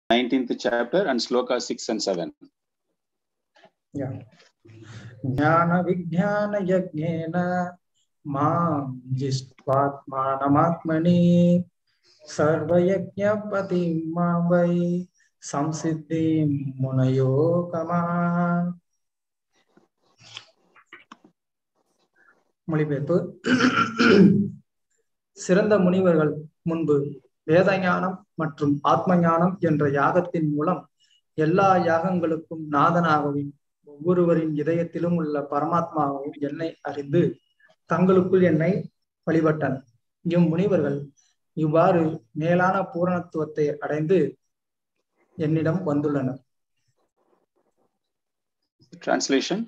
19th chapter and sloka 6 and 7. Yeah. Jnana vijnana yajnena mam jistvatmanamatmani sarva yajna patim mamvai samsiddhim munayo kama. மொழிபெயர்ப்பு. சிறந்த முனிவர்கள் முன்பு வேத ஞானம் மற்றும் ஆத்ம ஞானம் என்ற யாகத்தின் மூலம் எல்லா யாகங்களுக்கும் நாதனாகவும் ஒவ்வொருவரின் இதயத்திலும் உள்ள பரமாத்மாவும் என்னை அறிந்து தங்களுக்குள் என்னை வழிபட்டனர். இம்முனிவர்கள் இவ்வாறு மேலான பூரணத்துவத்தை அடைந்து என்னிடம் வந்துள்ளனர். Translation.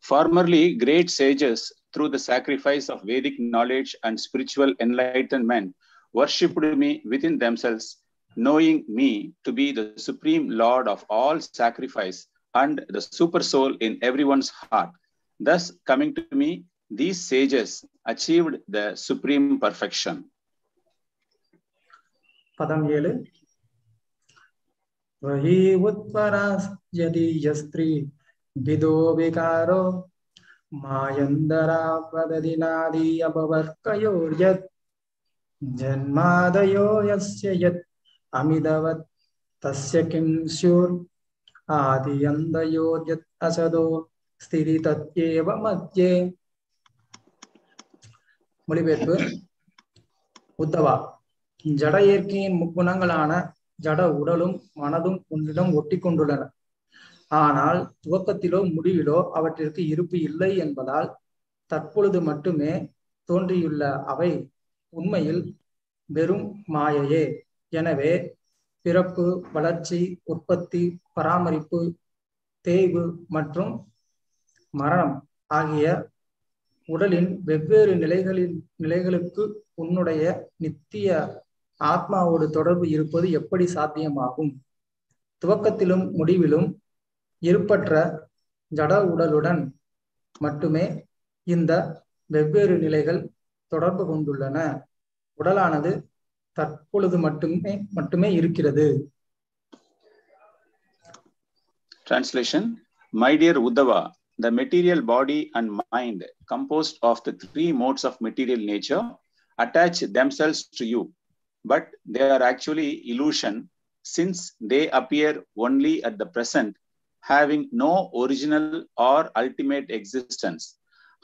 Formerly, great sages, through the sacrifice of Vedic knowledge and spiritual enlightenment, worshipped me within themselves, knowing me to be the supreme Lord of all sacrifice and the super soul in everyone's heart. Thus, coming to me, these sages achieved the supreme perfection. Padam 7. Vahi utparas yadi yastri vido vikaro Mayandara pradadinadi abavarkayor yat janmadayo yasya yat amidavat tasya kim syur adiyandayo yat asado sthiritatyeva madhye. மொழிபெயர்ப்பு. உத்தவா, ஜட இயற்கையின் முக்குணங்களான ஜட உடலும் மனதும் உன்னிடம் ஒட்டி கொண்டுள்ளன. ஆனால் துவக்கத்திலோ முடிவிலோ அவற்றிற்கு இருப்பு இல்லை என்பதால் தற்பொழுது மட்டுமே தோன்றியுள்ள அவை உண்மையில் வெறும் மாயையே. எனவே பிறப்பு, வளர்ச்சி, உற்பத்தி, பராமரிப்பு, தேய்வு மற்றும் மரணம் ஆகிய உடலின் வெவ்வேறு நிலைகளுக்கு உன்னுடைய நித்திய ஆத்மாவோடு தொடர்பு இருப்பது எப்படி சாத்தியமாகும்? துவக்கத்திலும் முடிவிலும் இருப்பற்ற ஜட உடலுடன் மட்டுமே இந்த வெவ்வேறு நிலைகள் தொடர்பு கொண்டுள்ளன. உடலானது தற்பொழுது மட்டுமே இருக்கிறது. Translation. My dear Uddhava, the material body and mind, composed of the three modes of material nature, attach themselves to you, but they are actually illusion, since they appear only at the present, having no original or ultimate existence.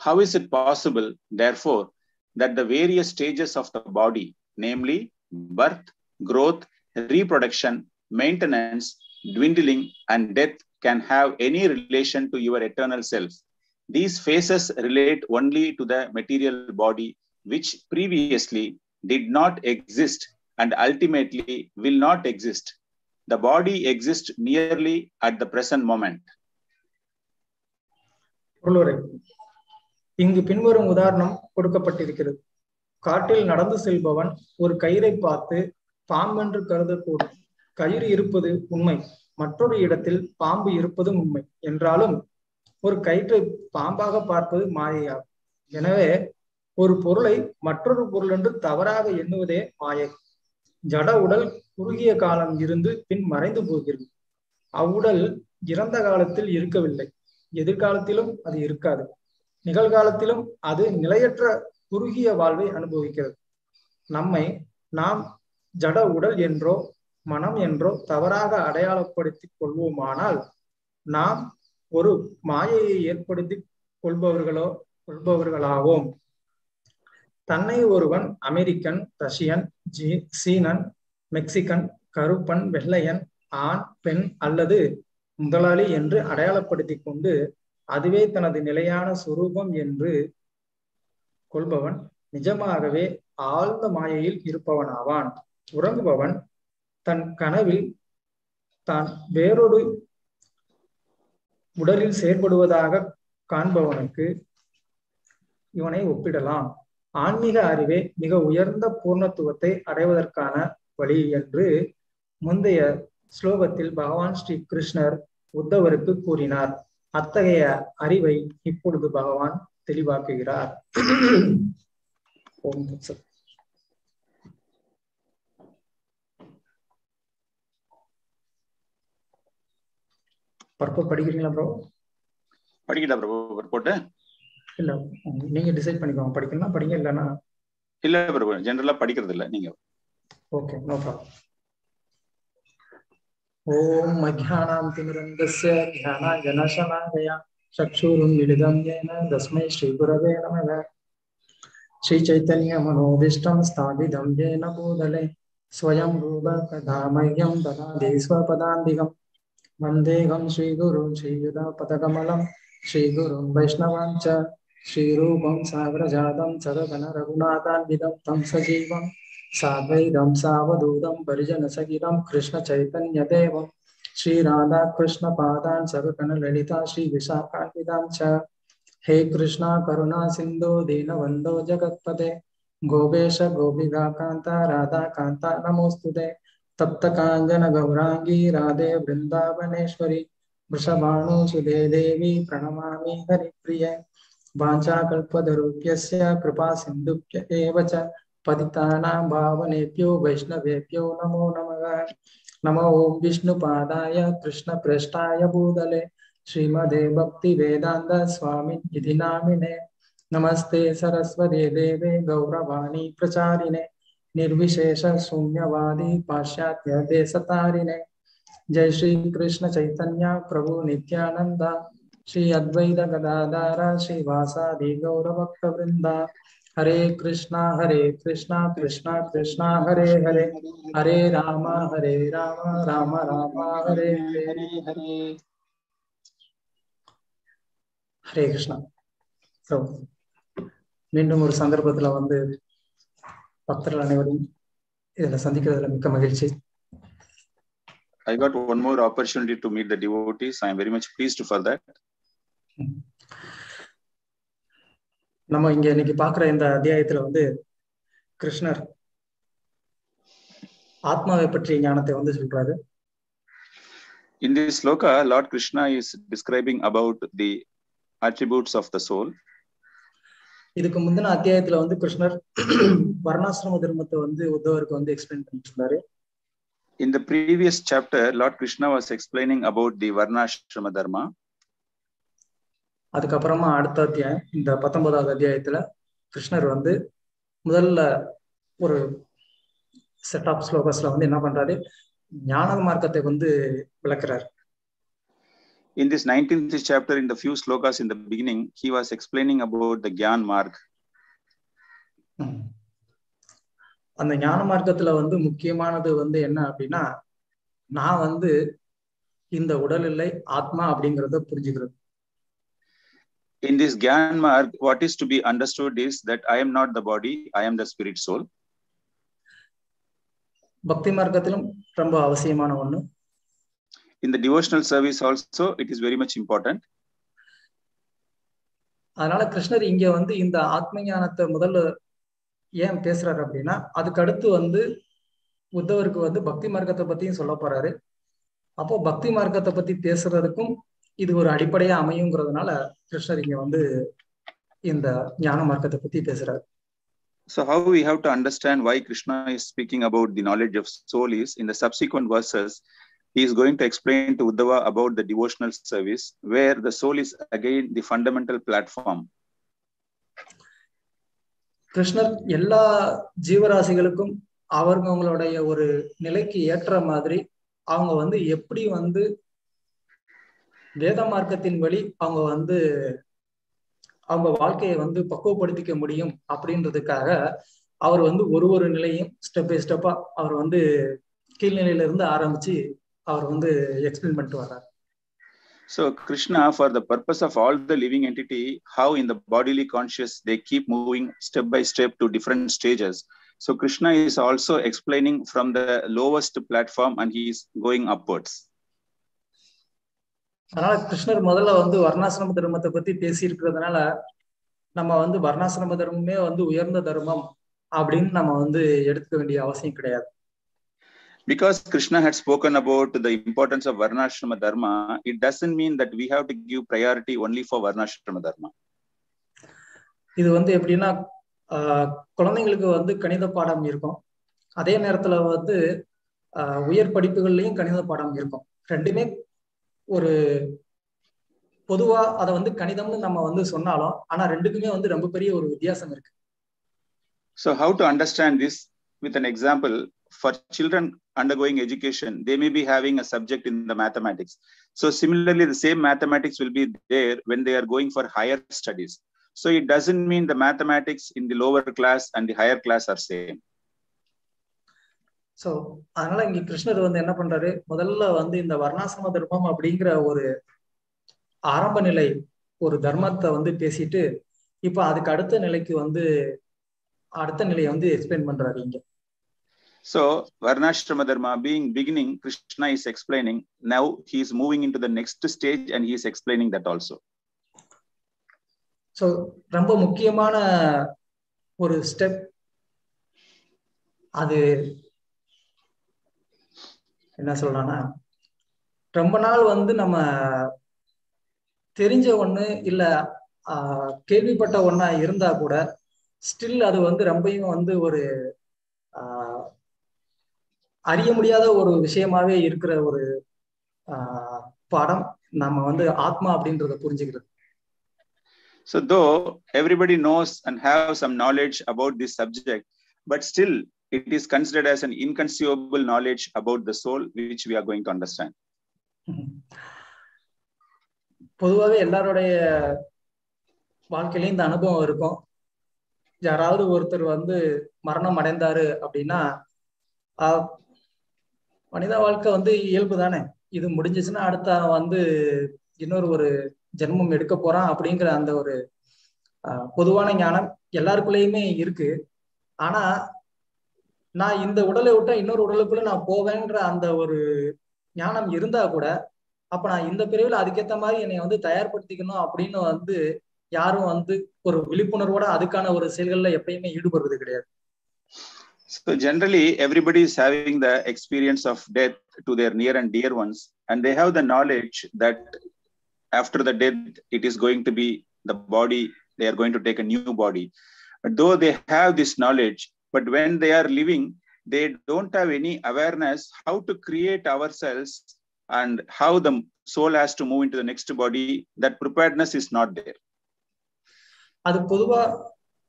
How is it possible, therefore, that the various stages of the body, namely birth, growth, reproduction, maintenance, dwindling, and death, can have any relation to your eternal self? These phases relate only to the material body, which previously did not exist and ultimately will not exist. The body exists merely at the present moment. இங்கு பின்வரும் உதாரணம் கொடுக்கப்பட்டிருக்கிறது. காட்டில் நடந்து செல்பவன் ஒரு கயிறை பார்த்து பாம்பென்று கருதக்கூடும். கயிறு இருப்பது உண்மை, மற்றொரு இடத்தில் பாம்பு இருப்பதும் உண்மை என்றாலும் ஒரு கயிற்றை பாம்பாக பார்ப்பது மாயையாகும். எனவே ஒரு பொருளை மற்றொரு பொருள் என்று தவறாக எண்ணுவதே மாயை. ஜட உடல் குறுகிய காலம் இருந்து பின் மறைந்து போகிறது. அவ்வுடல் இறந்த காலத்தில் இருக்கவில்லை, எதிர்காலத்திலும் அது இருக்காது, நிகழ்காலத்திலும் அது நிலையற்ற குறுகிய வாழ்வை அனுபவிக்கிறது. நம்மை நாம் ஜட உடல் என்றோ மனம் என்றோ தவறாக அடையாளப்படுத்திக் கொள்வோமானால் நாம் ஒரு மாயையை ஏற்படுத்தி கொள்பவர்களாவோம். தன்னை ஒருவன் அமெரிக்கன், ரஷ்யன், சீனன், மெக்சிகன், கருப்பன், வெள்ளையன், ஆண், பெண் அல்லது முதலாளி என்று அடையாளப்படுத்திக் கொண்டு அதுவே தனது நிலையான சுரூபம் என்று கொள்பவன் நிஜமாகவே ஆழ்ந்த மாயையில் இருப்பவனாவான். உறங்குபவன் தன் கனவில் தான் வேறொரு உடலில் செயற்படுவதாக காண்பவனுக்கு இவனை ஒப்பிடலாம். ஆன்மீக அறிவே மிக உயர்ந்த பூர்ணத்துவத்தை அடைவதற்கான வழி என்று முந்தைய ஸ்லோகத்தில் பகவான் ஸ்ரீ கிருஷ்ணர் உத்தவருக்கு கூறினார். அத்தகைய அறிவை இப்பொழுது பகவான் தெளிவாக்குகிறார். ஓம் தத்சத். பர்போட் படிக்கிறீங்களா ப்ரோ? படிக்கட்டா ப்ரோ பர்போட்? இல்ல நீங்க டிசைட் பண்ணிக்கோங்க, படிக்கணும்னா படிங்க, இல்லைன்னா இல்ல ப்ரோ, ஜெனரலா படிக்கிறது இல்ல நீங்க. Okay, no problem. ஓம் அஜ்ஞானாம் திமிரந்தஸ்ய ஞானாஞ்சனசலாகயா சக்ஷுருன்மிலிதம் யேன தஸ்மை ஸ்ரீகுரவே நமः. ஸ்ரீ சைத்தன்ய மனோபீஷ்டம் ஸ்தாபிதம் யேன பூதலே ஸ்வயம் ரூப கதா மஹ்யம் ததாதி ஸ்வபதாந்திகம். வந்தேகம் ஸ்ரீகுரும் ஸ்ரீயுதாபதகமலம் ஸ்ரீகுரும் வைஷ்ணவாஞ்ச ஸ்ரீரூபம் சாகரஜாதம் சதகன ரகுநாதான்விதம் தம் சஜீவம் சாத்வைதம் சாவதூதம் பரிஜனசகிதம் கிருஷ்ண சைத்தன்ய தேவம் ஸ்ரீராதா கிருஷ்ண பாதான் சககன லலிதா ஸ்ரீ விசாகான்விதாம் ச. हे कृष्णा करुणा सिंधु दीनबंधो जगत्पते गोपेश गोपिका कांता राधा कांता नमोस्तुते. तप्त कांचन गौरांगी राधे वृंदावनेश्वरी वृषभानुसुते देवी प्रणमामि हरिप्रिये. वाञ्छाकल्पतरुभ्यस्य कृपा सिन्धुभ्य एव च पतितानां पावनेभ्यो वैष्णवेभ्यो नमो नमः. नमो ओं विष्णुपादाय कृष्णप्रेष्ठाय भूतले श्रीमदे भक्ति वेदांत स्वामी इति नामिने. नमस्ते सरस्वती देवे गौरवाणी प्रचारिणे निर्विशेष शून्यवादी पाश्चात्य देशतारिणे. जय श्री कृष्ण चैतन्य प्रभु नित्यानंद श्री अद्वैत गदाधर श्रीवासादि गौरभक्त वृंदा. हरे कृष्णा कृष्णा कृष्णा हरे हरे हरे राम राम राम हरे हरे. ஹரே கிருஷ்ணா. ஸோ மீண்டும் ஒரு சந்தர்ப்பத்தில் பக்தர்கள் அனைவரும் இதில் சந்திக்கிறதுல மிக்க மகிழ்ச்சி. I got one more opportunity to meet the devotees. I am very much pleased for that. நம்ம இங்க இன்னைக்கு பார்க்குற இந்த அத்தியாயத்துல கிருஷ்ணர் ஆத்மாவை பற்றிய ஞானத்தை சொல்றாரு. In this sloka, Lord Krishna is describing about the attributes of the soul. இதுக்கு முந்தின அத்தியாயத்துல கிருஷ்ணர் வர்ணாசிரம தர்மத்தை உத்தவருக்கு எக்ஸ்பிளைன் பண்ணிட்டு இருந்தாரு. In the previous chapter, Lord Krishna was explaining about the Varnashrama Dharma. அதுக்கப்புறமா அடுத்த அத்தியாயம் இந்த 19வது அத்தியாயத்துல கிருஷ்ணர் முதல்ல ஒரு செட் ஆஃப் ஸ்லோகஸ்ல என்ன பண்றாரு, ஞான மார்க்கத்தை விளக்குறாரு. In this 19th chapter, in the few slokas in the beginning, he was explaining about the Gyan Marg. அந்த ஞான மார்க்கத்துல முக்கியமானது என்ன அப்படின்னா, நான் இந்த உடல் இல்லை ஆத்மா அப்படிங்கறத புரிஞ்சுக்கிறது. In this Gyan Marg, what is to be understood is that I am not the body, I am the spirit soul. பக்தி மார்க்கத்திலும் ரொம்ப அவசியமான ஒண்ணு. In the devotional service also, it is very much important. அதனால கிருஷ்ணர் இங்க இந்த ஆத்ம ஞானத்தை முதல்ல ஏன் பேசுறாரு அப்படின்னா, அதுக்கு அடுத்து உத்தவருக்கு பக்தி மார்க்கத்தை பத்தியும் சொல்ல போறாரு. அப்போ பக்தி மார்க்கத்தை பத்தி பேசுறதுக்கும் இது ஒரு அடிப்படையா அமையுங்கிறதுனால கிருஷ்ணர் இங்க இந்த ஞான மார்க்கத்தை பத்தி பேசுறாரு. So how we have to understand why Krishna is speaking about the knowledge of soul is, in the subsequent verses, he is going to explain to Uddhava about the devotional service, where the soul is again the fundamental platform. கிருஷ்ணர் எல்லா ஜீவராசிகளுக்கும் அவங்களுடைய ஒரு நிலைக்கு ஏற்ற மாதிரி அவங்க எப்படி வேத மார்க்கத்தின் வழி அவங்க அவங்க வாழ்க்கையை பக்குவப்படுத்திக்க முடியும் அப்படின்றதுக்காக அவர் ஒரு நிலையும் ஸ்டெப் பை ஸ்டெப்பா அவர் கீழ்நிலையில இருந்து ஆரம்பிச்சு அவர் எக்ஸ்பிளைன் பண்ணிட்டு வர்றாரு. So Krishna, for the purpose of all the living entity, how in the bodily conscious they keep moving step by step to different stages. So Krishna is also explaining from the lowest platform and he is going upwards. அதனால கிருஷ்ணர் முதல்ல வர்ணாசிரம தர்மத்தை பத்தி பேசி இருக்கிறதுனால நம்ம வர்ணாசிரம தர்மமே உயர்ந்த தர்மம் அப்படின்னு நம்ம எடுத்துக்க வேண்டிய அவசியம் கிடையாது. Because Krishna had spoken about the importance of Varnashrama Dharma, it doesn't mean that we have to give priority only for Varnashrama Dharma. இது எப்படின்னா, குழந்தைங்களுக்கு கணித பாடம் இருக்கும், அதே நேரத்துல உயர் படிப்புகள்லயும் கணித பாடம் இருக்கும். ரெண்டுமே ஒரு பொதுவா அதை வந்து கணிதம்னு நம்ம வந்து சொன்னாலும் ஆனா ரெண்டுக்குமே வந்து ரொம்ப பெரிய ஒரு வித்தியாசம் இருக்கு. So how to understand this with an example? For children undergoing education, they may be having a subject in the mathematics. So similarly, the same mathematics will be there when they are going for higher studies. So it doesn't mean the mathematics in the lower class and the higher class are same. So அதனால இங்க கிருஷ்ணர் வந்து என்ன பண்றாரு, முதல்ல வந்து இந்த வர்ணாசிரம தர்மம் அப்படிங்கிற ஒரு ஆரம்ப நிலை ஒரு தர்மத்தை வந்து பேசிட்டு இப்ப அதுக்கு அடுத்த நிலைக்கு வந்து அடுத்த நிலையை வந்து எக்ஸ்பிளைன் பண்றாரு இங்க. So Varnashrama Dharma being beginning, Krishna is explaining. Now he is moving into the next stage and he is explaining that also. So ரொம்ப முக்கியமான ஒரு ஸ்டெப் அது என்ன சொல்றான்னா, ரொம்ப நாள் வந்து நம்ம தெரிஞ்ச ஒண்ணு இல்ல கேள்விப்பட்ட ஒண்ணா இருந்தா கூட ஸ்டில் அது வந்து ரொம்பவும் வந்து ஒரு அறிய முடியாத ஒரு விஷயமாவே இருக்கிற ஒரு பாடம் நம்ம வந்து ஆத்மா அப்படின்றத புரிஞ்சுக்கிறது. So though everybody knows and have some knowledge about this subject, but still it is considered as an inconceivable knowledge about the soul, which we are going to understand. பொதுவாகவே எல்லாருடைய வாழ்க்கையிலும் இந்த அனுபவம் இருக்கும். யாராவது ஒருத்தர் வந்து மரணம் அடைந்தாரு அப்படின்னா மனித வாழ்க்கை வந்து இயல்பு தானே, இது முடிஞ்சிச்சுன்னா அடுத்த வந்து இன்னொரு ஒரு ஜென்மம் எடுக்க போறான் அப்படிங்கிற அந்த ஒரு பொதுவான ஞானம் எல்லாருக்குள்ளேயுமே இருக்கு. ஆனா நான் இந்த உடலை விட்டா இன்னொரு உடலுக்குள்ள நான் போவேன்ற அந்த ஒரு ஞானம் இருந்தா கூட அப்ப நான் இந்த பிரிவில் அதுக்கேற்ற மாதிரி என்னை வந்து தயார்படுத்திக்கணும் அப்படின்னு வந்து யாரும் வந்து ஒரு விழிப்புணர்வோட அதுக்கான ஒரு செயல்கள்ல எப்பயுமே ஈடுபடுறது கிடையாது. So generally everybody is having the experience of death to their near and dear ones, and they have the knowledge that after the death it is going to be the body, they are going to take a new body. But though they have this knowledge, but when they are living they don't have any awareness how to create ourselves and how the soul has to move into the next body. That preparedness is not there. அது பொதுவா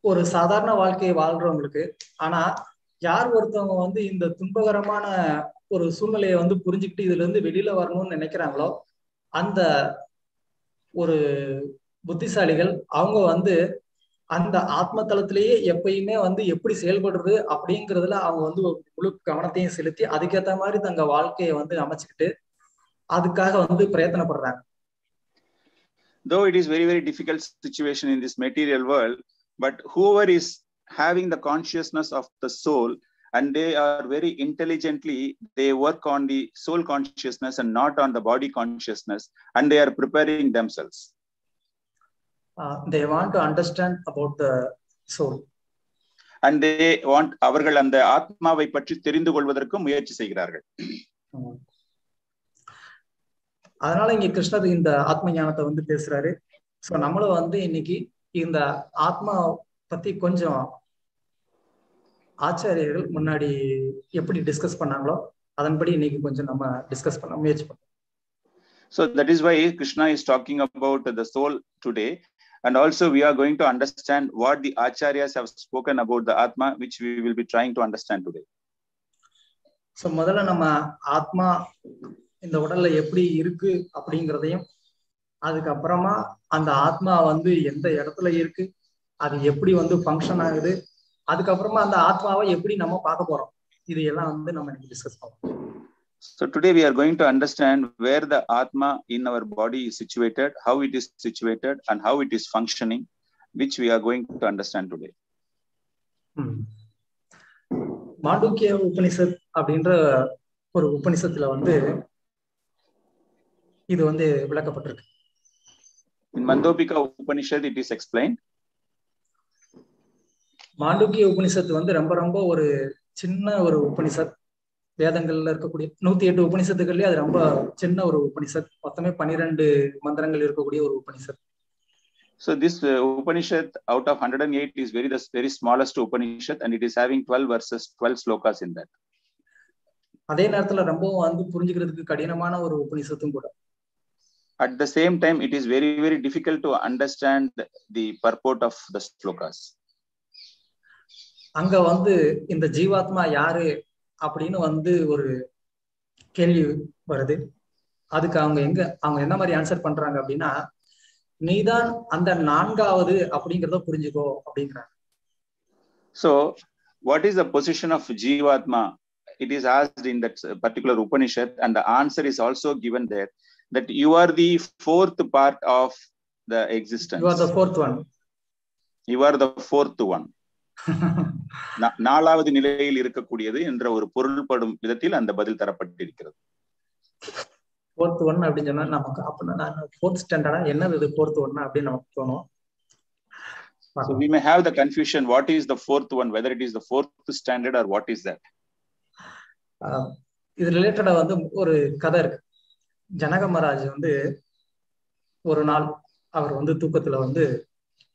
ஒரு சாதாரண வாழ்க்கையை வாழ்றவங்களுக்கு. ஆனா யார் ஒருத்தவங்க வந்து இந்த துன்பகரமான ஒரு சூழ்நிலையை வந்து புரிஞ்சுக்கிட்டு இதுல இருந்து வெளியில வரணும்னு நினைக்கிறாங்களோ அந்த ஒரு புத்திசாலிகள் அவங்க வந்து அந்த ஆத்ம தளத்திலேயே எப்பயுமே வந்து எப்படி செயல்படுறது அப்படிங்கிறதுல அவங்க வந்து முழு கவனத்தையும் செலுத்தி அதுக்கேற்ற மாதிரி தங்க வாழ்க்கையை வந்து அமைச்சுக்கிட்டு அதுக்காக வந்து பிரயத்தனப்படுறாங்க. Though it is very, very difficult situation in this material world, but whoever is having the consciousness of the soul and they are very intelligently, they work on the soul consciousness and not on the body consciousness, and they are preparing themselves. They want to understand about the soul. And they want அவர்கள் அந்த ஆத்மாவை பற்றி தெரிந்து கொள்வதற்கு முயற்சி செய்கிறார்கள். அதனால இங்க கிருஷ்ணர் இந்த ஆத்ம ஞானத்தை வந்து பேசுறாரு. சோ நம்மளும் வந்து இன்னைக்கு இந்த ஆத்மா பத்தி கொஞ்சம் ஆச்சாரியர்கள் முன்னாடி எப்படி டிஸ்கஸ் பண்ணாங்களோ அதன்படி இன்னைக்கு கொஞ்சம் நம்ம டிஸ்கஸ் பண்ண முயற்சி பண்ணோம். So that is why Krishna is talking about the soul today, and also we are going to understand what the acharyas have spoken about the atma, which we will be trying to understand today. So முதல்ல நம்ம ஆத்மா இந்த உடல்ல எப்படி இருக்கு அப்படிங்கிறதையும் அதுக்கப்புறமா அந்த ஆத்மா வந்து எந்த இடத்துல இருக்கு அது எப்படி வந்து ஃபங்க்ஷன் ஆகுது அதுக்கப்புறமா அந்த ஆத்மாவை எப்படி நம்ம பார்க்க போறோம் இது எல்லாம் வந்து நம்ம இன்னைக்கு டிஸ்கஸ் பண்ணுவோம். So today we are going to understand where the atma in our body is situated, how it is situated and how it is functioning, which we are going to understand today. மாண்டூக்கிய உபனிஷத் அப்படின்ற ஒரு உபனிஷத்துல வந்து இது வந்து விளக்கப்பட்டிருக்கு. In Mandopika Upanishad it is explained. மாண்டூக்கிய உபனிஷத்து வந்து ரொம்ப ரொம்ப ஒரு சின்ன ஒரு உபனிஷத். வேதங்கள்ல இருக்கக்கூடிய 108 உபனிஷத்துகள்லயே அது ரொம்ப சின்ன ஒரு உபனிஷத். மொத்தமே 12 மந்திரங்கள் இருக்கக்கூடிய ஒரு Upanishad. So this Upanishad out of 108 is very smallest Upanishad, and it is having 12 verses, 12 slokas in that. அதே நேரத்துல ரொம்ப வந்து புரிஞ்சுக்கிறதுக்கு கடினமான ஒரு உபனிஷத்தும் கூட. At the same time, it is very, very difficult to understand the purport of the slokas. அங்க வந்து இந்த ஜீவாத்மா யாரு அப்படின்னு வந்து ஒரு கேள்வி வருது. அதுக்கு அவங்க என்ன மாதிரி ஆன்சர் பண்றாங்க அப்படின்னா, நீதான் அந்த நான்காவது அப்படிங்கிறத புரிஞ்சுக்கோ அப்படிங்கிறாங்க. So what is the position of Jivatma? It is asked in that particular Upanishad, and the answer is also given there, that you are the fourth part of the existence. You are the fourth one. You are the fourth one. நாலாவது நிலையில் இருக்கக்கூடியது என்ற ஒரு பொருள்படும் விதத்தில் அந்த பதில் தரப்பட்டிருக்கிறது. fourth one அப்படின்னு சொன்னா நமக்கு அப்படின்னா fourth standard என்னது இது fourth one அப்படின்னு நமக்கு தோணும். So we may have the confusion, what is the fourth one, whether it is the fourth standard or what is that. இது ரிலேட்டடா வந்து ஒரு கதை இருக்கு. ஜனக மகாராஜ் வந்து ஒரு நாள் அவர் வந்து தூக்கத்துல வந்து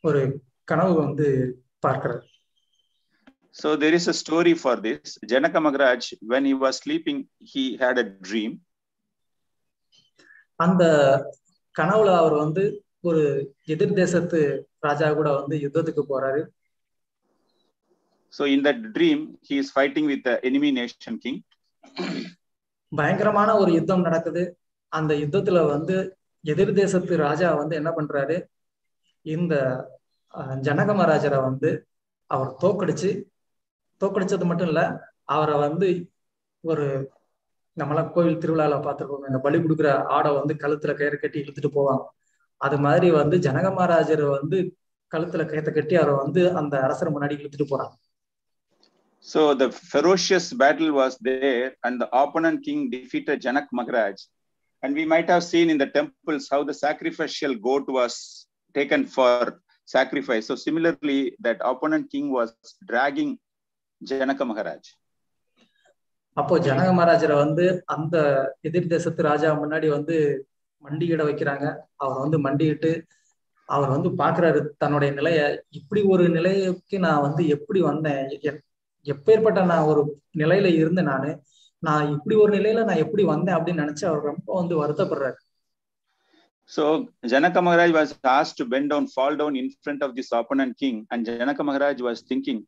ஒரு கனவு வந்து பார்க்கிறார். So there is a story for this. Janaka Maharaj, when he was sleeping, he had a dream. அந்த கனவுல அவர் வந்து ஒரு எதிர் தேசத்து ராஜா கூட வந்து யுத்தத்துக்கு போறாரு. So in that dream, he is fighting with the enemy nation king. பயங்கரமான ஒரு யுத்தம் நடக்குது. அந்த யுத்தத்துல வந்து எதிர் தேசத்து ராஜா வந்து என்ன பண்றாரு, இந்த ஜனக மகாராஜரை வந்து அவர் தோக்கடிச்சது மட்டும் இல்ல, அவரை வந்து ஒரு நம்மளாம் கோவில் திருவிழால பார்த்துருக்கோம், இந்த பலி கொடுக்குற ஆடை வந்து கழுத்துல கயிறு கட்டி இழுத்துட்டு போவாங்க. அது மாதிரி வந்து ஜனக மகாராஜரை வந்து கழுத்துல கயிறை கட்டி அவரை வந்து அந்த அரசர் முன்னாடி இழுத்துட்டு போறாங்க. So the ferocious battle was there, and the opponent king defeated Janak Maharaj. And we might have seen in the temples how the sacrificial goat was taken for sacrifice. So similarly, that opponent king was dragging Janaka Maharaj. அப்போ ஜனக மகாராஜரை வந்து அந்த எதிர் தேசத்து ராஜா முன்னாடி வந்து மண்டியிட வைக்கிறாங்க. அவர் வந்து மண்டியிட்டு அவர் வந்து பாக்குறாரு தன்னுடைய நிலைய, இப்படி ஒரு நிலைக்கு நான் வந்து எப்படி வந்தேன், எப்பேற்பட்ட நான் ஒரு நிலையில இருந்து நான் இப்படி ஒரு நிலையில நான் எப்படி வந்தேன் அப்படின்னு நினைச்சு அவர் ரொம்ப வந்து வருத்தப்படுறாரு. So Janaka Maharaj was asked to bend down, fall down in front of this opponent king, and Janaka Maharaj was thinking,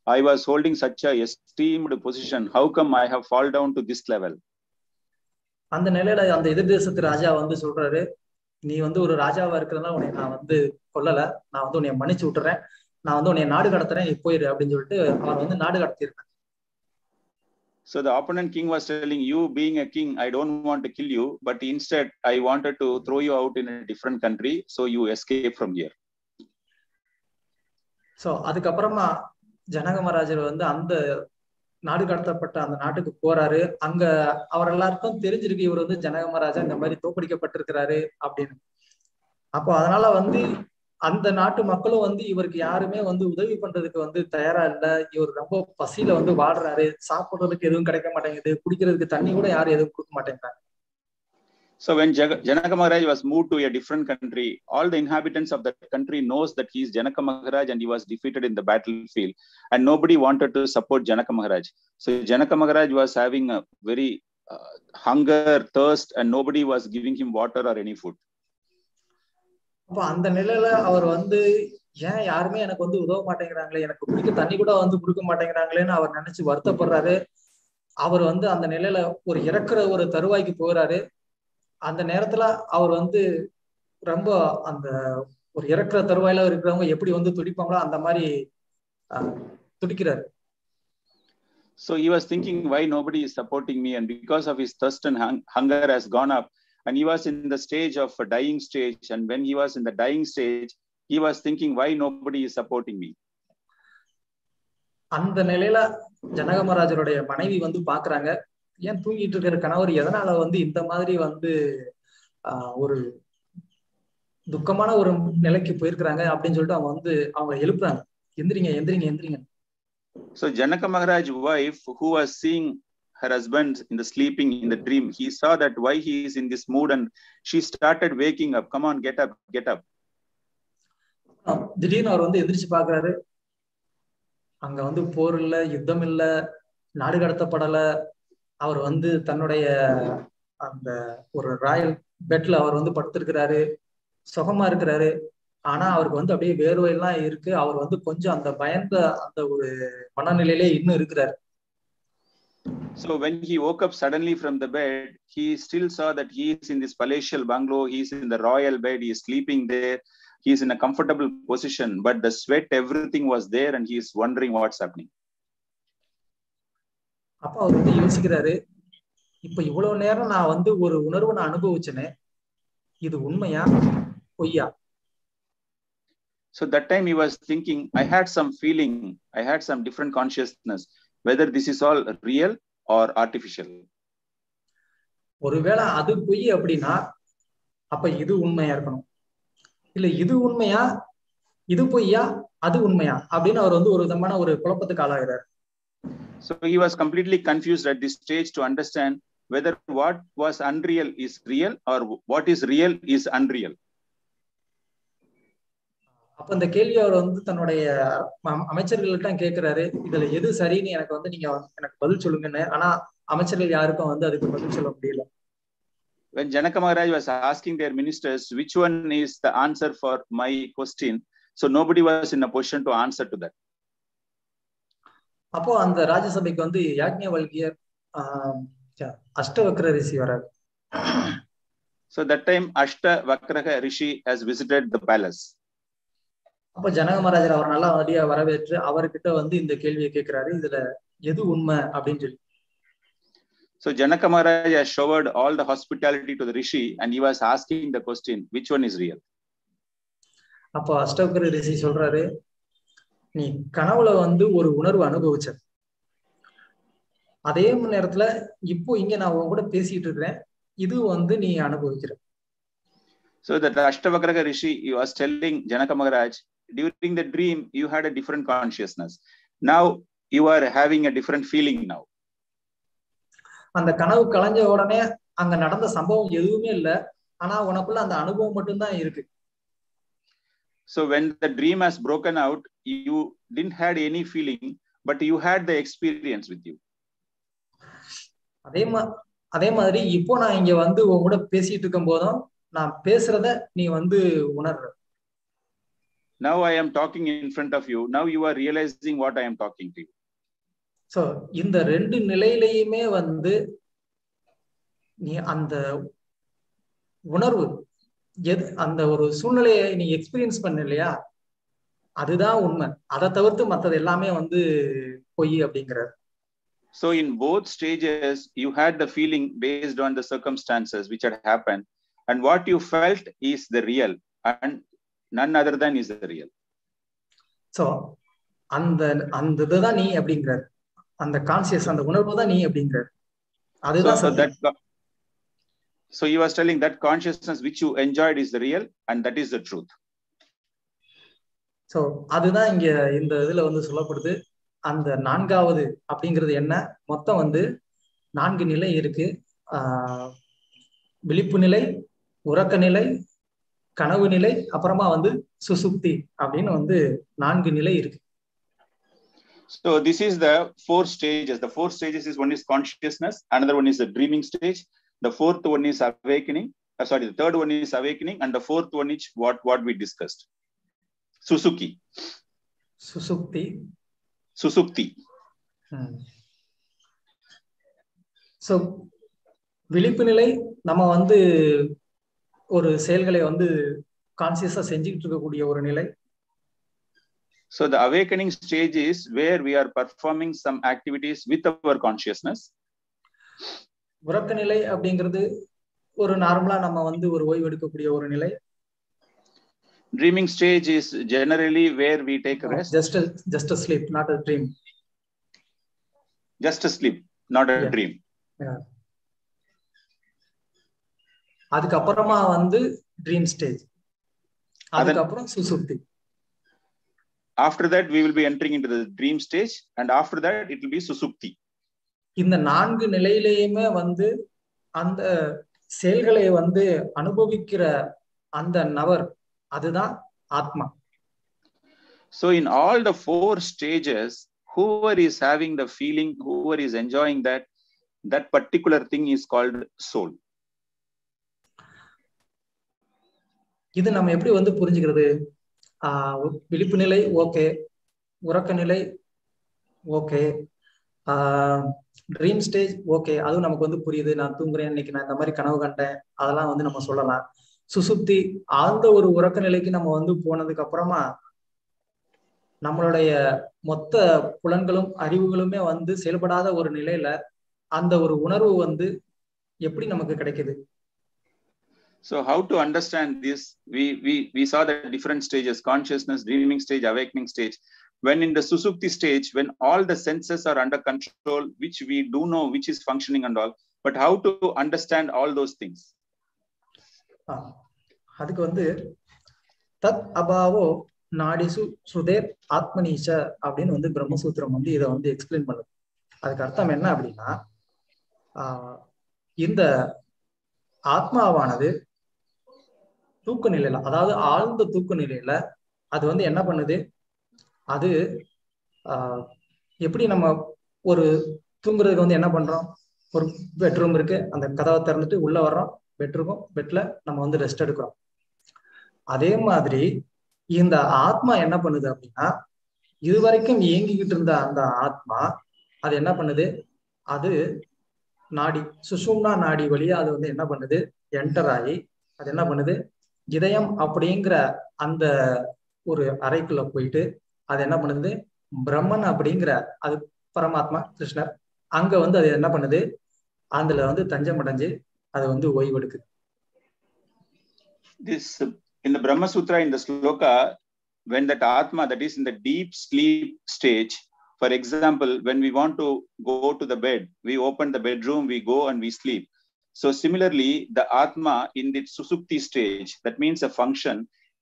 I was holding such a esteemed position, how come I have fall down to this level? அந்த நிலையில அந்த எதிர் தேசத்து ராஜா வந்து சொல்றாரு, நீ வந்து ஒரு ராஜாவா இருக்கிறதுனால உன்னை நான் வந்து கொல்லல, நான் வந்து உன்னை மன்னிச்சு விட்டுறேன், நான் வந்து உன்னை நாடு கடத்துறேன், நீ போயிரு அப்படின்னு சொல்லிட்டு அவர் வந்து நாடு கடத்திருக்காங்க. So the opponent king was telling, you being a king, I don't want to kill you, but instead I wanted to throw you out in a different country, so you escape from here. So அதுக்கப்புறமா ஜனக மகாராஜர் வந்து அந்த நாடு கடத்தப்பட்ட அந்த நாட்டுக்கு போறாரு. அங்க அவர் எல்லாருக்கும் தெரிஞ்சிருக்கு இவர் வந்து ஜனக மகாராஜா இந்த மாதிரி தோற்கடிக்கப்பட்டிருக்கிறாரு அப்படின்னு. அப்போ அதனால வந்து அந்த நாட்டு மக்களும் வந்து இவருக்கு யாருமே வந்து உதவி பண்றதுக்கு வந்து தயாரா இல்ல. இவர் ரொம்ப பசியில வந்து வாடுறாரு, சாப்பிடுறதுக்கு எதுவும் கிடைக்க மாட்டேங்குது, குடிக்கிறதுக்கு தண்ணி கூட யாரும் எதுவும் கொடுக்க மாட்டேங்கிறாங்க. So when Janaka Maharaj was moved to a different country, all the inhabitants of that country knows that he is Janaka Maharaj and he was defeated in the battlefield, and nobody wanted to support Janaka Maharaj. So Janaka Maharaj was having a very hunger, thirst, and nobody was giving him water or any food. அப்ப அந்த நிலையில அவர் வந்து ஏன் யாருமே எனக்கு வந்து உதவ மாட்டேங்கிறாங்களே, எனக்கு குடிக்க தண்ணி கூட வந்து கொடுக்க மாட்டேங்கிறாங்களேன்னு அவர் நினைச்சு வருத்தப்படுறாரு. அவர் வந்து அந்த நிலையில ஒரு இறக்குற ஒரு தருவாய்க்கு போகிறாரு. அந்த நேரத்துல அவர் வந்து ரொம்ப அந்த ஒரு இறக்குற தருவாயில இருக்கிறவங்க எப்படி வந்து துடிப்பாங்களோ அந்த மாதிரி துடிக்கிறாரு. So he was thinking, why nobody is supporting me, and because of his thirst and hunger has gone up, and he was in the stage of a dying stage, and when he was in the dying stage, he was thinking, why nobody is supporting me. அந்த நிலையில ஜனக மகாராஜருடைய மனைவி வந்து பாக்குறாங்க, ஏன் தூங்கிட்டு இருக்கிற கணவர் எதனால வந்து இந்த மாதிரி வந்து ஒரு துக்கமான ஒரு நிலைக்கு போயிருக்கிறாங்க அப்படின்னு சொல்லிட்டு அவங்க எழுப்புறாங்க, எந்திரிங்க எந்திரிங்க எந்திரிங்க. So Janaka Maharaj's wife, who was seeing her husband in the sleeping in the dream, he saw that why he is in this mood, and she started waking up. Come on, get up, get up. திடீர்னு அவர் வந்து எந்திரிச்சு பாக்குறாரு, அங்க வந்து போர் இல்ல, யுத்தம் இல்ல, நாடு கடத்தப்படல. அவர் வந்து தன்னுடைய அந்த ஒரு ராயல் பெட்ல அவர் வந்து படுத்திருக்கிறாரு, சுகமா இருக்கிறாரு. ஆனா அவருக்கு வந்து அப்படியே வேர்வையெல்லாம் இருக்கு. அவர் வந்து கொஞ்சம் அந்த பயந்த அந்த ஒரு மனநிலையிலே இன்னும் இருக்கிறாரு. So when he woke up suddenly from the bed, he still saw that he is in this palatial bungalow, he is in the royal bed, he is sleeping there, he is in a comfortable position, but the sweat, everything was there, and he is wondering what's happening. அப்ப அவர் வந்து யோசிக்கிறாரு, இப்ப இவ்வளவு நேரம் நான் வந்து ஒரு உணர்வை நான் அனுபவிச்சேனே, இது உண்மையா பொய்யா? So that time he was thinking, I had some feeling, I had some different consciousness, whether this is all real or artificial. ஒருவேளை அது பொய் அப்படின்னா அப்ப இது உண்மையா இருக்கணும், இல்ல இது உண்மையா இது பொய்யா அது உண்மையா அப்படின்னு அவர் வந்து ஒரு விதமான ஒரு குழப்பத்துக்கு ஆளாகிறார். So he was completely confused at this stage to understand whether what was unreal is real or what is real is unreal. அப்ப இந்த கேள்வி அவர் வந்து தன்னுடைய அமைச்சர்கள்ட்ட கேட்கிறாரு, இதுல எது சரின்னு எனக்கு வந்து நீங்க எனக்கு பதில் சொல்லுங்கன்னு. ஆனா அமைச்சர்கள் யாருக்கும் வந்து அதுக்கு பதில் சொல்ல முடியல. When Janaka Maharaj was asking their ministers which one is the answer for my question, so nobody was in a position to answer to that. அப்போ அந்த ராஜ்யசபைக்கு வந்து யாக்ஞவல்கியர் அஷ்டவக்ர ரிஷி வராரு. So that time Ashtavakra Rishi has visited the palace. அப்ப ஜனக மகாராஜர் அவர் நல்லா வடியா வரவேற்று அவர்கிட்ட வந்து இந்த கேள்வியை கேட்கிறாரு, இதுல எது உண்மை அப்படின்னு சொல்லி. So Janaka Maharaj has showered all the hospitality to the Rishi and he was asking the question, which one is real? அப்போ அஷ்டவக்ர ரிஷி சொல்றாரு, நீ கனவுல வந்து ஒரு உணர்வு அனுபவிச்ச, அதே நேரத்துல இப்போ இங்க நான் உங்க கூட பேசிட்டு இருக்கிறேன், இது வந்து நீ அனுபவிக்கிற. So that Ashtavakra Rishi was telling Janaka Maharaj, during the dream you had a different consciousness, now you are having a different feeling now. அந்த கனவு கலைஞ்ச உடனே அங்க நடந்த சம்பவம் எதுவுமே இல்ல, ஆனா உனக்குள்ள அந்த அனுபவம் மட்டும்தான் இருக்கு. So when the dream has broken out, you didn't had any feeling, but you had the experience with you. அதே மாதிரி இப்போ நான் இங்க வந்து உங்க கூட பேசிட்டு இருக்கும் போதும் நான் பேசுறத நீ வந்து உணர்ற. Now I am talking in front of you, now you are realizing what I am talking to you. So இந்த ரெண்டு நிலையிலையுமே வந்து நீ அந்த உணர்வு அந்த ஒரு சூழ்நிலையை நீ எக்ஸ்பீரியன்ஸ் பண்ண இல்லையா, அதுதான் உண்மை. அதை தவிர்த்து மற்றது எல்லாமே வந்து பொய் அப்படிங்கிறார். So in both stages you had the feeling based on the circumstances which had happened, and what you felt is the real and none other than is the real. So அந்த இதுதான் நீ அப்படிங்கிறார், அந்த கான்சியஸ் அந்த உணர்வு தான் நீ அப்படிங்கிறார். அதுதான் So he was telling that consciousness which you enjoyed is the real and that is the truth. So அதுதான் இங்க இந்த இதுல வந்து சொல்லப்படுது. அந்த நான்காவது அப்படிங்கிறது என்ன, மொத்தம் வந்து 4 நிலை இருக்கு. விழிப்பு நிலை, உறக்க நிலை, கனவு நிலை, அப்புறமா வந்து சுசுப்தி அப்படின்னு வந்து 4 நிலை இருக்கு. So this is the 4 stages. The 4 stages is, one is consciousness, another one is the dreaming stage, the fourth one is awakening, the third one is awakening, and the fourth one is what we discussed, susupti. So விழிப்பு நிலை நம்ம வந்து ஒரு செயல்களை வந்து கான்சியஸா செஞ்சுக்கிட்டு இருக்கக்கூடிய ஒரு நிலை. So the awakening stage is where we are performing some activities with our consciousness. உறக்க நிலை அப்படிங்கிறது ஒரு நார்மலா நம்ம வந்து ஒரு ஓய்வு எடுக்கக்கூடிய ஒரு நிலை. Dreaming stage is generally where we take a rest. Just a sleep, not a dream. Just a sleep, not a dream. அதுக்கு அப்புறமா வந்து ட்ரீம் ஸ்டேஜ், அதுக்கு அப்புறம் சுசுப்தி. After that we will be entering into the dream stage, and after that it will be susupti. இந்த 4 நிலையிலேயுமே வந்து அந்த செயல்களை வந்து அனுபவிக்கிற அந்த நபர் அதுதான் ஆத்மா. So in all the 4 stages, whoever is having the feeling, whoever is enjoying that particular thing is called soul. இது நம்ம எப்படி வந்து புரிஞ்சுக்கிறது? விழிப்பு நிலை ஓகே, உறக்க நிலை ஓகே, ட்ரீம் ஸ்டேஜ் ஓகே, அதுவும் நமக்கு வந்து புரியுது. நான் தூங்குறேன், இன்னைக்கு நான் இந்த மாதிரி கனவு கண்டேன், அதெல்லாம் வந்து நம்ம சொல்லலாம். சுசுப்தி ஆழ்ந்த ஒரு உறக்க நிலைக்கு நம்ம வந்து போனதுக்கு அப்புறமா நம்மளுடைய மொத்த புலன்களும் அறிவுகளுமே வந்து செயல்படாத ஒரு நிலையில அந்த ஒரு உணர்வு வந்து எப்படி நமக்கு கிடைக்குது? So how to understand this? We saw the different stages: consciousness, dreaming stage, awakening stage. When in the susupti stage, when all the senses are under control, which we do know which is functioning and all, but how to understand all those things? அதுக்கு வந்து தத் அபாவோ நாடிசு ஸ்ருதேர் ஆத்மனீஷ அப்படின்னு வந்து பிரம்மசூத்திரம் வந்து இதை வந்து explain பண்ணுது. அதுக்கு அர்த்தம் என்ன அப்படின்னா, இந்த ஆத்மாவானது தூக்க நிலையில, அதாவது ஆழ்ந்த தூக்க நிலையில அது வந்து என்ன பண்ணுது, அது எப்படி நம்ம ஒரு தூங்குறதுக்கு வந்து என்ன பண்றோம், ஒரு பெட்ரூம் இருக்கு, அந்த கதவை திறந்துட்டு உள்ள வர்றோம், பெட்ல நம்ம வந்து ரெஸ்ட் எடுக்கிறோம். அதே மாதிரி இந்த ஆத்மா என்ன பண்ணுது அப்படின்னா, இதுவரைக்கும் இயங்கிக்கிட்டு இருந்த அந்த ஆத்மா அது என்ன பண்ணுது, அது நாடி சுஷும்னா நாடி வழியா அது வந்து என்ன பண்ணுது, என்டர் ஆகி அது என்ன பண்ணுது, இதயம் அப்படிங்கிற அந்த ஒரு அறைக்குள்ள போயிட்டு அது என்ன பண்ணுது, பிரம்மன் அப்படிங்கிற அது பரமாத்மா கிருஷ்ணர் அங்க வந்து அது என்ன பண்ணுது, அதுல வந்து தஞ்சம் அடைஞ்சு அது வந்து ஓய்வெடுக்குது. This in the Brahma Sutra, in the sloka, when that Atma, that is in the deep sleep stage, for example, when we want to go to the bed, we open the bedroom, we go and we sleep. So similarly, the Atma in the Susupti stage, that means a function,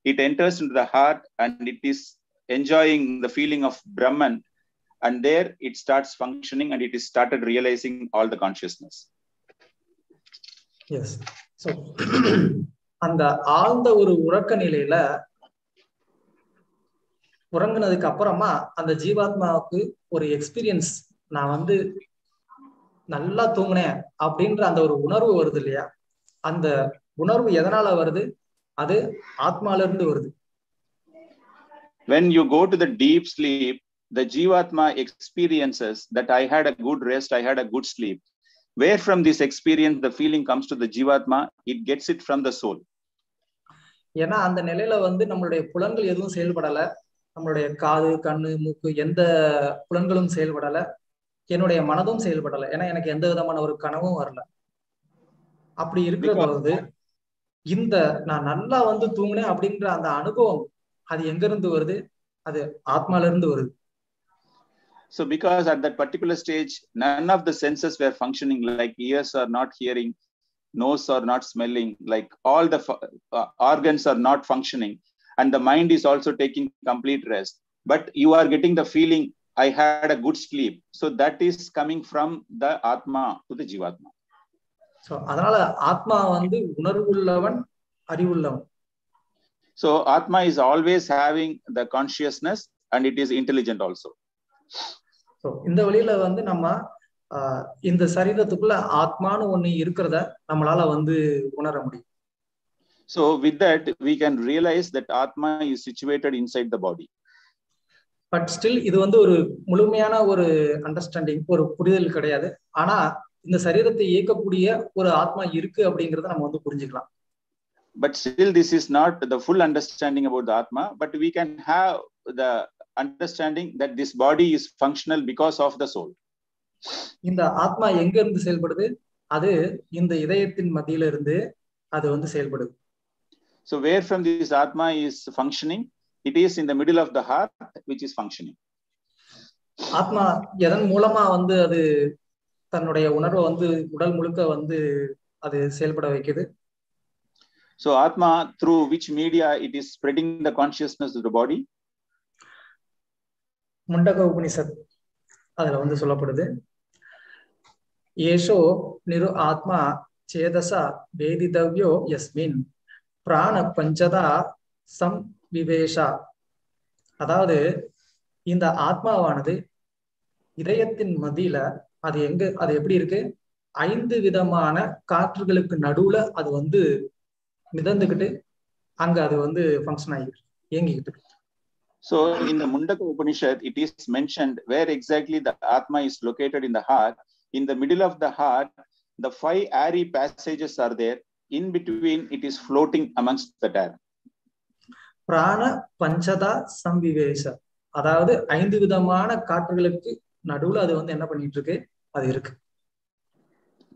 it enters into the heart and it is enjoying the feeling of Brahman, and there it starts functioning and it is started realizing all the consciousness. Yes. So அந்த ஆழ்ந்த ஒரு உறக்க நிலையில உறங்குனதுக்கு அப்புறமா அந்த ஜீவாத்மாவுக்கு ஒரு experience, நான் வந்து நல்லா தூங்கினேன் அப்படின்ற அந்த ஒரு உணர்வு வருது இல்லையா? அந்த உணர்வு எதனால வருது? அது ஆத்மால இருந்து வருது. When you go to the deep sleep, the Jivatma experiences that I had a good rest, I had a good sleep. Where from this experience the feeling comes to the Jivatma? It gets it from the soul. ஏன்னா அந்த நிலையில வந்து நம்மளுடைய புலன்கள் எதுவும் செயல்படல, நம்மளுடைய காது கண்ணு மூக்கு எந்த புலன்களும் செயல்படல, என்னுடைய மனதும் செயல்படல, ஏன்னா எனக்கு எந்த விதமான ஒரு கனவும் வரல. அப்படி இருக்கிற போது இந்த நான் நல்லா வந்து தூங்கினேன் அப்படின்ற அந்த அனுபவம் அது எங்க இருந்து வருது? அது ஆத்மால இருந்து வருது. So because at that particular stage none of the senses were functioning, like ears are not hearing, nose are not smelling, like all the organs are not functioning, and the mind is also taking complete rest, but you are getting the feeling I had a good sleep. So that is coming from the Atma to the Jivatma. So அதனால ஆத்மா வந்து உணர்வுள்ளவன், அறிவுள்ளவன். So Atma is always having the consciousness and it is intelligent also. So இந்த வழியில வந்து நம்ம இந்த சரீரத்துக்குள்ள ஆத்மான்னு ஒண்ணு இருக்கிறத நம்மளால வந்து உணர முடியும். So with that we can realize that Atma is situated inside the body. But still இது வந்து ஒரு முழுமையான ஒரு அண்டர்ஸ்டாண்டிங், ஒரு புரிதல் கிடையாது. ஆனா இந்த சரீரத்தை இயக்கக்கூடிய ஒரு ஆத்மா இருக்கு அப்படிங்கறத நம்ம வந்து புரிஞ்சுக்கலாம். But still this is not the full understanding about the Atma, but we can have the understanding that this body is functional because of the soul. இந்த ஆத்மா எங்க இருந்து செயல்படுது? அது இந்த இதயத்தின் மத்தியில இருந்து அது வந்து செயல்படுது. So where from this Atma is functioning? It is in the middle of the heart which is functioning. ஆத்மா எதன் மூலமா வந்து அது தன்னுடைய உணர்வை வந்து உடல் முழுக்க வந்து அது செயல்பட வைக்குது? So Atma, through which media it is spreading the consciousness to the body? Mundaka Upanishad அதுல வந்து சொல்லப்படுது, ஏஷோ நிரு ஆத்மா சேதசா வேதிதவ்யோ யஸ்மின் பிராண பஞ்சதா சம் விவேஷா. அதாவது இந்த ஆத்மாவானது இதயத்தின் மத்தியில அது எப்படி இருக்கு? 5 விதமான காற்றுகளுக்கு நடுவுல அது வந்து மிதந்துகிட்டு அங்க அது வந்து ஃபங்க்ஷன் ஆகிட்டு இயங்கிக்கிட்டு இருக்கு. So in the Mundaka Upanishad, it is mentioned where exactly the Atma is located in the heart. In the middle of the heart, the 5 airy passages are there. In between, it is floating amongst the air. பிராண பஞ்சதா சம்விவேச, அதாவது 5 விதமான காற்றுகளுக்கு நடுவுல அது வந்து என்ன பண்ணிட்டு இருக்கு, அது இருக்கு.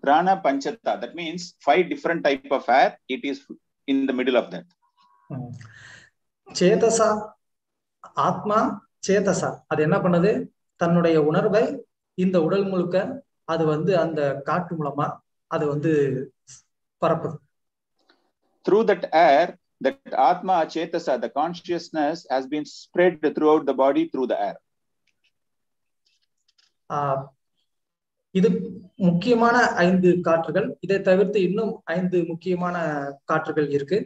Prana Panchata, that means 5 different type of air. It is in the middle of that. சேதசா, ஆத்மா சேதசா, அது என்ன பண்ணுது, தன்னுடைய உணர்வை இந்த உடல் முழுக்க அது வந்து அந்த காற்று மூலமா அது வந்து பரப்புது. Through that air, that Atma Chetasa, the consciousness has been spread throughout the body through the air. இது முக்கியமான 5 காற்றுகள். இதை தவிர்த்து இன்னும் 5 முக்கியமான காற்றுகள் இருக்கு.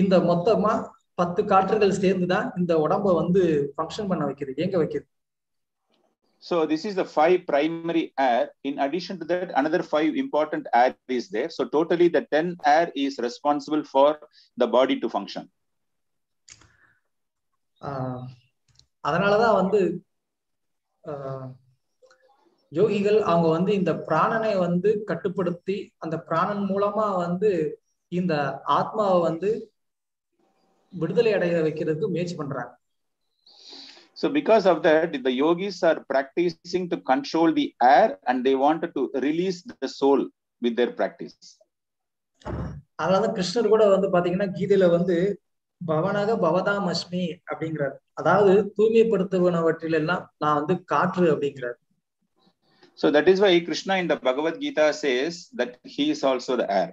இந்த மொத்தமா 10 காற்றுகள் சேர்ந்துதான் இந்த உடம்ப வந்து ஃபங்க்ஷன் பண்ண வைக்குது, இயங்க வைக்குது. So this is the 5 primary air. In addition to that, another 5 important air is there. So totally the 10 air is responsible for the body to function. அதனாலதான் வந்து யோகிகள் அவங்க வந்து இந்த பிராணனை வந்து கட்டுப்படுத்தி அந்த பிராணன் மூலமா வந்து இந்த ஆத்மாவை வந்து விடுதலை அடைய வைக்கிறதுக்கு முயற்சி பண்றாங்க. So because of that, the yogis are practicing to control the air and they wanted to release the soul with their practice. அதனால கிருஷ்ணர் கூட வந்து பாத்தீங்கன்னா கீதையில வந்து பவனக பவதாம் அஸ்மி அப்படிங்கிறார். அதாவது தூய்மைப்படுத்துவனவற்றில் எல்லாம் நான் வந்து காற்று அப்படிங்கிறார். So that is why Krishna in the Bhagavad Gita says that he is also the air.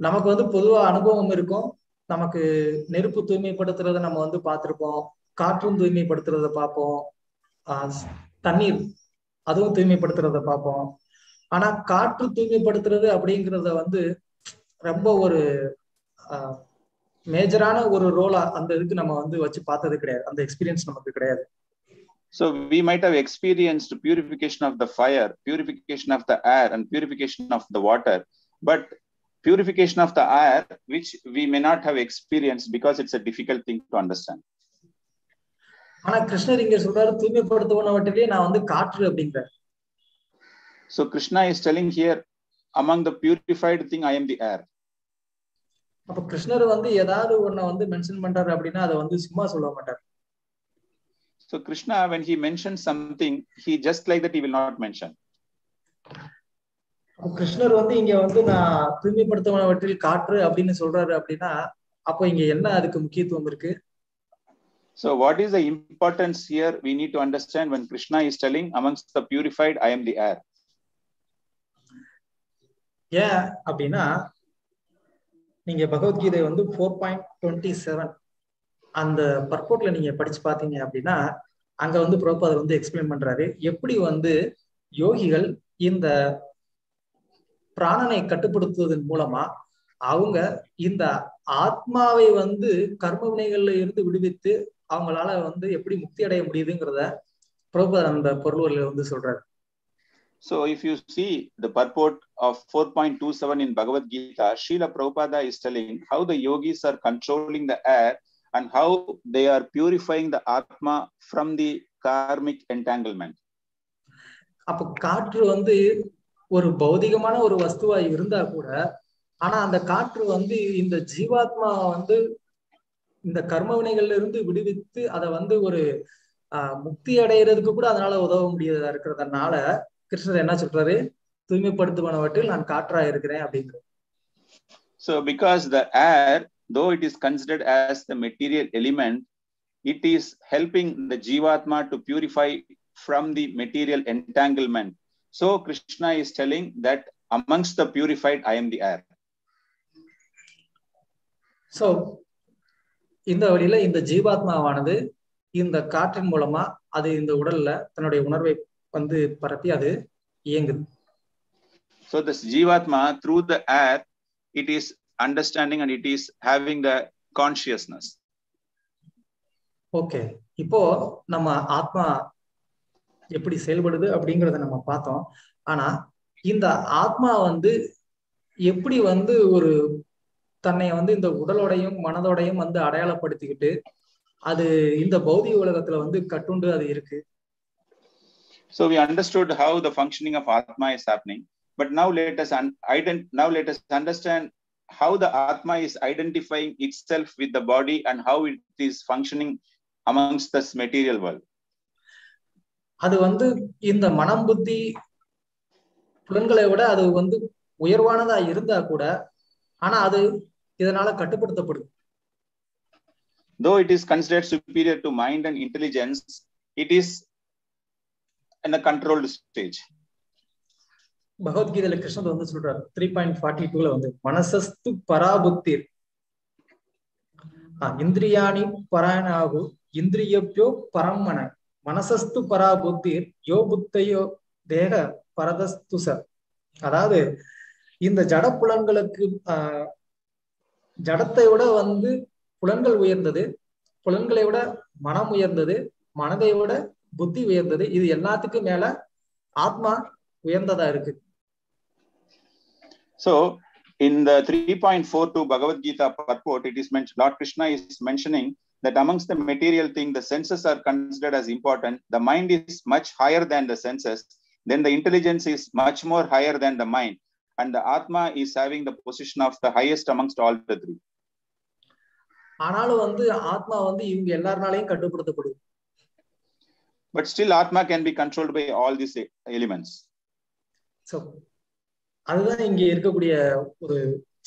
நமக்கு வந்து பொதுவா அனுபவம் இருக்கும். நமக்கு நெருப்பு தூய்மைப்படுத்துறத நம்ம வந்து பார்த்திருப்போம், காற்றும் தூய்மைப்படுத்துறத பார்ப்போம், தண்ணீர் அதுவும் தூய்மைப்படுத்துறத பார்ப்போம். ஆனா காற்று தூய்மைப்படுத்துறது அப்படிங்கிறத வந்து ரொம்ப ஒரு மேஜரான ஒரு ரோலா அந்த இதுக்கு நம்ம வந்து வச்சு பார்த்தது கிடையாது, அந்த எக்ஸ்பீரியன்ஸ் நமக்கு கிடையாது. So we might have experienced purification of the fire, purification of the air, and purification of the water, but purification of the air, which we may not have experienced because it's a difficult thing to understand. ஆனா கிருஷ்ணர் இங்க சொல்றாரு தூய்மைப்படுத்துவனவற்றிலே நான் வந்து காற்று அப்படிங்கிறார். So Krishna is telling here, among the purified thing, I am the air. அப்ப கிருஷ்ணர் வந்து ஏதாவது ஒன்ன வந்து மென்ஷன் பண்றாரு அப்படின்னா அதை வந்து சும்மா சொல்ல மாட்டார். So Krishna, when he mentions something, he just like that he will not mention. கிருஷ்ணர் வந்து இங்க வந்து நான் தூய்மைப்படுத்துவனவற்றில் காற்று அப்படின்னு சொல்றாரு அப்படின்னா அப்போ இங்க என்ன அதுக்கு முக்கியத்துவம் இருக்கு? So what is the importance here we need to understand when Krishna is telling amongst the purified I am the air? ஏன் அப்படின்னா நீங்க பகவத்கீதை வந்து 4.27 அந்த பர்போர்ட்ல நீங்க படிச்சு பாத்தீங்க அப்படின்னா அங்க வந்து பிரபுபாதர் வந்து எக்ஸ்பிளைன் பண்றாரு எப்படி வந்து யோகிகள் இந்த பிராணனை கட்டுப்படுத்துவதன் மூலமா அவங்க இந்த ஆத்மாவை வந்து கர்ம வினைகள்ல இருந்து விடுவித்து அவங்களால வந்து எப்படி முக்தி அடைய முடியுதுங்கிறத பிரபுபாதர் அந்த பொருள்ல வந்து சொல்றாரு. So if you see the purport of 4.27 in Bhagavad Gita, Srila Prabhupada is telling how the yogis are controlling the air and how they are purifying the Atma from the karmic entanglement. அப்ப காற்று வந்து ஒரு பௌதிகமான ஒரு வஸ்துவா இருந்தா கூட ஆனா அந்த காற்று வந்து இந்த ஜீவாத்மா வந்து இந்த கர்ம வினைகள்ல இருந்து விடுவித்து அதை வந்து ஒரு முக்தி அடைகிறதுக்கு கூட அதனால உதவ முடியாதா இருக்கிறதுனால கிருஷ்ணர் என்ன சொல்றாரு, தூய்மைப்படுத்துவனவற்றில் நான் காற்றா இருக்கிறேன் அப்படிங்கிறது. So because the air, though it is considered as the material element, it is helping the Jivatma to purify from the material entanglement. So Krishna is telling that amongst the purified, I am the air. So இந்த வழியில இந்த ஜீவாத்மாவானது இந்த காற்றின் மூலமா அது இந்த உடல்ல தன்னுடைய உணர்வை வந்து பரப்பி அது இயங்குது. So this Jivatma through the air, it is understanding and it is having the consciousness. Okay, இப்போ நம்ம ஆத்மா எப்படி செயல்படுது அப்படிங்கறத நம்ம பார்த்தோம். ஆனா இந்த ஆத்மா வந்து எப்படி வந்து ஒரு தன்னை வந்து இந்த உடலோடையும் மனதோடையும் வந்து அடையாளப்படுத்திக்கிட்டு அது இந்த பௌதிக உலகத்துல வந்து கட்டுண்டு அது இருக்கு. So we understood how the functioning of Atma is happening, but now let us understand how the Atma is identifying itself with the body and how it is functioning amongst this material world. அது வந்து இந்த மனம் புத்தி புலன்களை விட அது வந்து உயர்வானதா இருந்தா கூட ஆனா அது இதனால கட்டுப்படுத்தப்படுது. Though it is considered superior to mind and intelligence, it is in a controlled stage. பகவத்கீதையில கிருஷ்ணர் வந்து சொல்றாரு 3.42ல வந்து மனசஸ்து பராபுத்திர் இந்திரியாணி பராயணாகு இந்திரியப்யோ பரம்மன மனசஸ்து பராபுத்திர் யோ புத்தையோ தேக பரதஸ்துச. அதாவது இந்த ஜட புலன்களுக்கு ஜடத்தை விட வந்து புலன்கள் உயர்ந்தது, புலன்களை விட மனம் உயர்ந்தது, மனதை விட புத்தி உயர்ந்தது, இது எல்லாத்துக்கும் மேல ஆத்மா உயர்ந்ததா இருக்கு. So in the 3.42 Bhagavad Gita purport, it is mentioned, Lord Krishna is mentioning that amongst the material thing, the senses are considered as important. The mind is much higher than the senses. Then the intelligence is much more higher than the mind. And the Atma is having the position of the highest amongst all the three. ஆனாலும் வந்து ஆத்மா வந்து இவங்க எல்லாருனாலையும் கட்டுப்படுத்தப்படுது. But still Atma can be controlled by all these elements. So அதுதான் இங்க இருக்கக்கூடிய ஒரு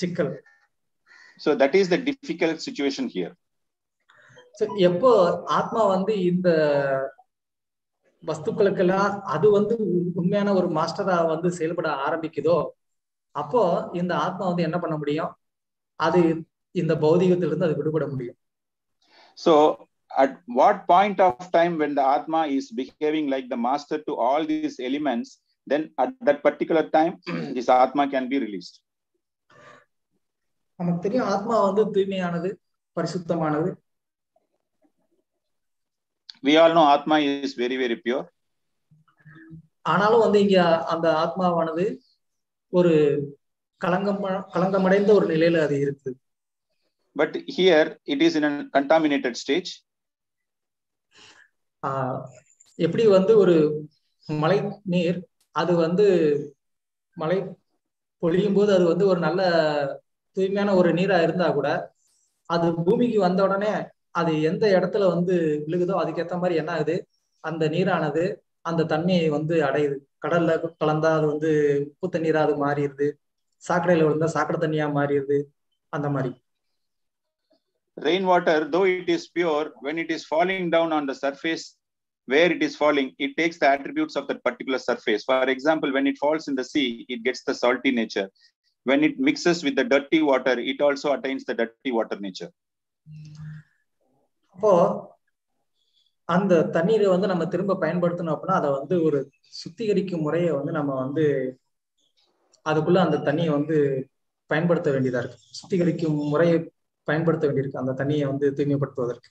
சிக்கல். So that is the difficult situation here. So எப்போ ஆத்மா வந்து இந்த வஸ்துக்களுக்கெல்லாம் அது வந்து உண்மையான ஒரு மாஸ்டரா வந்து செயல்பட ஆரம்பிக்குதோ அப்போ இந்த ஆத்மா வந்து என்ன பண்ண முடியும், அது இந்த பௌதிகத்திலிருந்து அது விடுபட முடியும். So at what point of time when the Atma is behaving like the master to all these elements, then at that particular time this Atma can be released. நமக்கு தெரியும் ஆத்மா வந்து தூய்மையானது, பரிசுத்தமானது. We all know Atma is very, very pure. ஆனாலும் வந்து இங்க அந்த ஆத்மாவானது ஒரு களங்கமடைந்த ஒரு நிலையில அது இருக்கு. But here it is in a contaminated stage. எப்படி வந்து ஒரு மழை நீர் அது வந்து மழை பொழியும் போது அது வந்து ஒரு நல்ல தூய்மையான ஒரு நீரா இருந்தா கூட அது பூமிக்கு வந்த உடனே அது எந்த இடத்துல வந்து விழுகுதோ அதுக்கேற்ற மாதிரி என்ன ஆகுது, அந்த நீரானது அந்த தன்மையை வந்து அடையுது. கடல்ல கலந்தா அது வந்து உப்பு தண்ணீரா அது மாறிடுது, சாக்கடையில விழுந்தா சாக்கடை தண்ணியா மாறிடுது, அந்த மாதிரி. Rainwater, though it is pure, when it is falling down on the surface where it is falling, it takes the attributes of that particular surface. For example, when it falls in the sea, it gets the salty nature. When it mixes with the dirty water, it also attains the dirty water nature. அப்போ அந்த தண்ணீரை வந்து நம்ம திரும்ப பயன்படுத்தணும் அப்படின்னா அதை வந்து ஒரு சுத்திகரிக்கும் முறையை வந்து நம்ம வந்து அதுக்குள்ள அந்த தண்ணியை வந்து பயன்படுத்த வேண்டியதா இருக்கு. சுத்திகரிக்கும் முறையை பயன்படுத்த வேண்டியிருக்கு அந்த தண்ணியை வந்து தூய்மைப்படுத்துவதற்கு.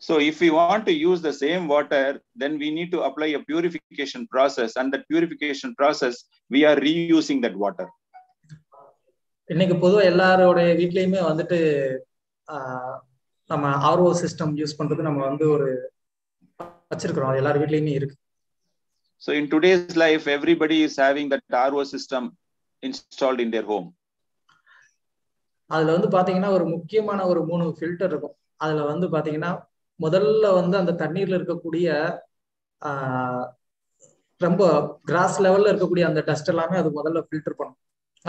So if we want to use the same water, then we need to apply a purification process, and that purification process we are reusing that water. இன்னைக்கு பொதுவா எல்லாரோட வீட்லயுமே வந்துட்டு நம்ம ஆர்ஓ சிஸ்டம் யூஸ் பண்றது நம்ம வந்து ஒரு வச்சிருக்கிறோம், எல்லார் வீட்லயுமே இருக்கு. So in today's life everybody is having that RO system installed in their home. அதுல வந்து பாத்தீங்கன்னா ஒரு முக்கியமான ஒரு 3 ஃபில்டர் இருக்கும். அதுல வந்து பாத்தீங்கன்னா முதல்ல வந்து அந்த தண்ணீர்ல இருக்கக்கூடிய ரொம்ப கிராஸ் லெவல்ல இருக்கக்கூடிய அந்த டஸ்ட் எல்லாமே அது முதல்ல ஃபில்டர் பண்ணும்.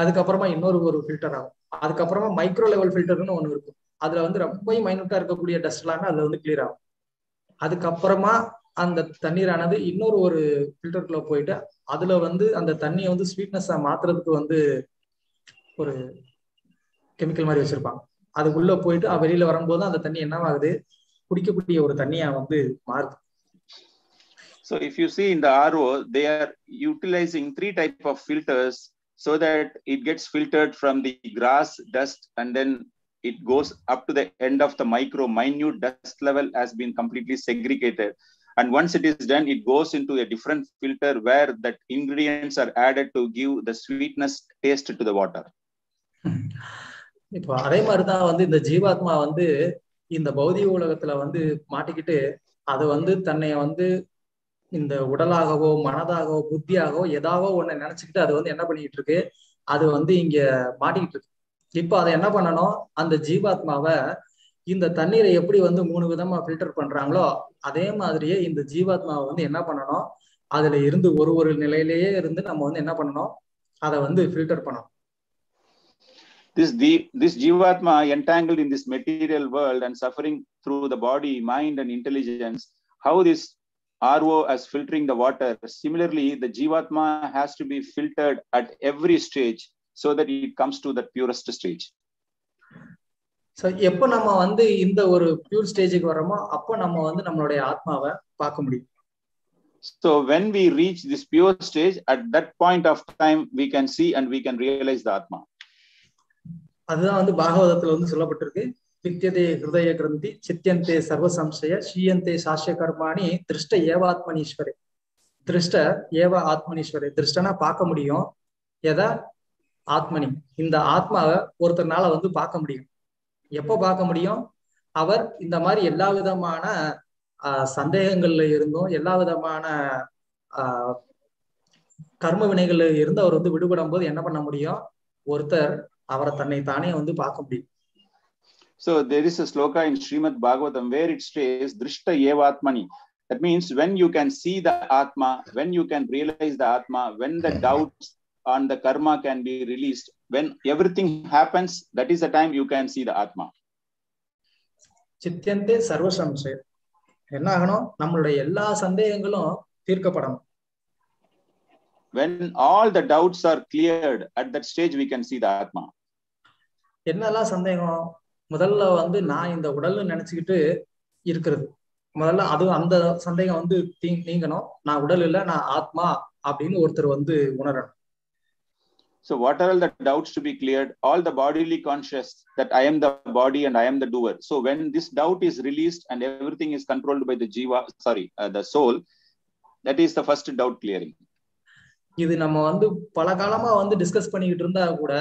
அதுக்கப்புறமா இன்னொரு ஃபில்டர் ஆகும். அதுக்கப்புறமா மைக்ரோ லெவல் ஃபில்டர்னு ஒண்ணு இருக்கும். அதுல வந்து ரொம்ப மைனூட்டா இருக்கக்கூடிய டஸ்ட் எல்லாமே அதுல வந்து கிளியர் ஆகும். அதுக்கப்புறமா அந்த தண்ணீரானது இன்னொரு ஃபில்டருக்குள்ள போயிட்டு அதுல வந்து அந்த தண்ணியை வந்து ஸ்வீட்னஸா மாத்துறதுக்கு வந்து ஒரு கெமிக்கல் மாதிரி வச்சிருப்பாங்க. அதுக்குள்ள போயிட்டு வெளியில வரும்போது அந்த தண்ணி என்னவாகுது, குடிக்கக்கூடிய ஒரு தண்ணியா வந்து மாறுது. So if you see in the RO, they are utilizing 3 types of filters so that it gets filtered from the grass dust and then it goes up to the end of the minute dust level has been completely segregated. And once it is done, it goes into a different filter where that ingredients are added to give the sweetness taste to the water. இப்போ அதே மாதிரிதான் வந்து இந்த ஜீவாத்மா வந்து இந்த பௌதிக உலகத்துல வந்து மாட்டிக்கிட்டு அது வந்து தன்னை வந்து இந்த உடலாகவோ மனதாகவோ புத்தியாகவோ ஏதாவோ ஒண்ணு நினைச்சுக்கிட்டு அது வந்து என்ன பண்ணிக்கிட்டு இருக்கு, அது வந்து இங்க மாட்டிக்கிட்டு இருக்கு. இப்போ அதை என்ன பண்ணணும், அந்த ஜீவாத்மாவை இந்த தண்ணீரை எப்படி வந்து 3 விதமா ஃபில்டர் பண்றாங்களோ அதே மாதிரியே இந்த ஜீவாத்மாவை வந்து என்ன பண்ணணும், அதுல இருந்து ஒரு நிலையிலேயே இருந்து நம்ம வந்து என்ன பண்ணணும், அதை வந்து ஃபில்டர் பண்ணணும். This Jivatma entangled in this material world and suffering through the body, mind, and intelligence, how this RO as filtering the water, similarly, the Jivatma has to be filtered at every stage so that it comes to the purest stage. So, எப்போ நம்ம வந்து இந்த ஒரு pure ஸ்டேஜுக்கு வரோமோ அப்போ நம்ம வந்து நம்மளுடைய ஆத்மாவை பார்க்க முடியும். So when we reach this pure stage, at that point of time, we can see and we can realize the Atma. அதுதான் வந்து பாகவதத்துல வந்து சொல்லப்பட்டிருக்கு. வித்யதே ஹிருதய கிரந்தி சித்தியந்தே சர்வ சம்சய ஸ்ரீயந்தே சாஸ்ய கர்மாணி திருஷ்ட ஏவாத்மனீஸ்வரே. திருஷ்ட ஏவ ஆத்மனீஸ்வரே. திருஷ்டனா பார்க்க முடியும், எதா ஆத்மனி, இந்த ஆத்மாவை ஒருத்தர்னால வந்து பார்க்க முடியும். எப்போ பார்க்க முடியும், அவர் இந்த மாதிரி எல்லா விதமான சந்தேகங்கள்ல இருந்தும் எல்லா விதமான கர்ம வினைகள்ல இருந்து அவர் வந்து விடுபடும் போது என்ன பண்ண முடியும், ஒருத்தர் அவரை தன்னை தானே வந்து பார்க்க முடியும். So there is a sloka in Srimad Bhagavatam where it says Drishta Yevatmani. That means when you can see the Atma, when you can realize the Atma, when the doubts on the karma can be released, when everything happens, that is the time you can see the Atma. சித்தியந்தே சர்வ சம்சயம். என்ன ஆகணும், நம்மளுடைய எல்லா சந்தேகங்களும் தீர்க்கப்படணும். When all the doubts are cleared, at that stage we can see the Atma. என்னெல்லாம் சந்தேகம், முதல்ல வந்து நான் இந்த உடல்னு நினைச்சுக்கிட்டு இருக்கிறது, முதல்ல அது அந்த சந்தேகம் வந்து நீங்கணும். நான் உடல் இல்லை, நான் ஆத்மா அப்படின்னு ஒருத்தர் வந்து உணரணும். So what are all the doubts to be cleared? All the bodily conscious that I am the body and I am the doer. So when this doubt is released and everything is controlled by the jiva, the soul, that is the first doubt clearing. இது நம்ம வந்து பல காலமா வந்து discuss பண்ணிக்கிட்டு இருந்தா கூட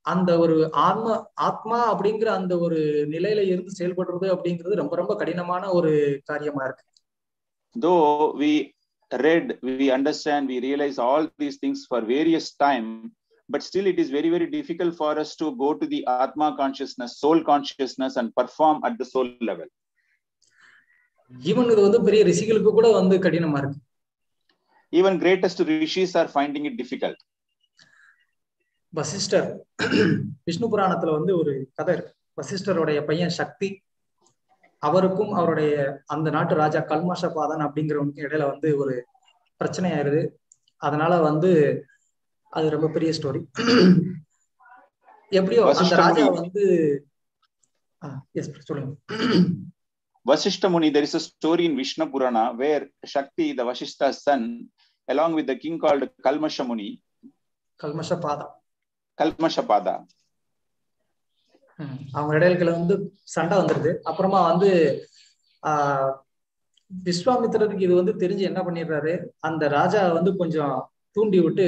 அந்த ஒரு ஆத்மா அப்படிங்கிற அந்த ஒரு நிலையில இருந்து செயல்படுறது அப்படிங்கிறது ரொம்ப ரொம்ப கடினமான ஒரு காரியமா இருக்கு. Though we read, we understand, we realize all these things for various time, but still it is very, very difficult for us to go to the Atma consciousness, soul consciousness and perform at the soul level. Even இது வந்து பெரிய ரிஷிகளுக்கு கூட வந்து கடினமா இருக்கு. Even greatest rishis are finding it difficult. Vasishta, Vishnu புராணத்துல வந்து ஒரு கதை இருக்கு. வசிஷ்டருடைய பையன் சக்தி, அவருக்கும் அவருடைய அந்த நாட்டு ராஜா கல்மஷபாதன் அப்படிங்கிறவனுக்கு இடையில வந்து ஒரு பிரச்சனை ஆயிருது. அதனால வந்து அது ரொம்ப பெரிய ஸ்டோரி. எப்படியோ அந்த ராஜா வந்து சொல்லுங்க. Vasishta Muni, there is a story in Vishnu Purana where Shakti, the Vasishta's son, along with the king called Kalmasha Muni, Kalmashapada, அவங்க இடையில வந்து சண்டை வந்துருது. அப்புறமா வந்து விஸ்வாமித்திரருக்கு இது வந்து தெரிஞ்சு என்ன பண்ணிடுறாரு, அந்த ராஜா வந்து கொஞ்சம் தூண்டி விட்டு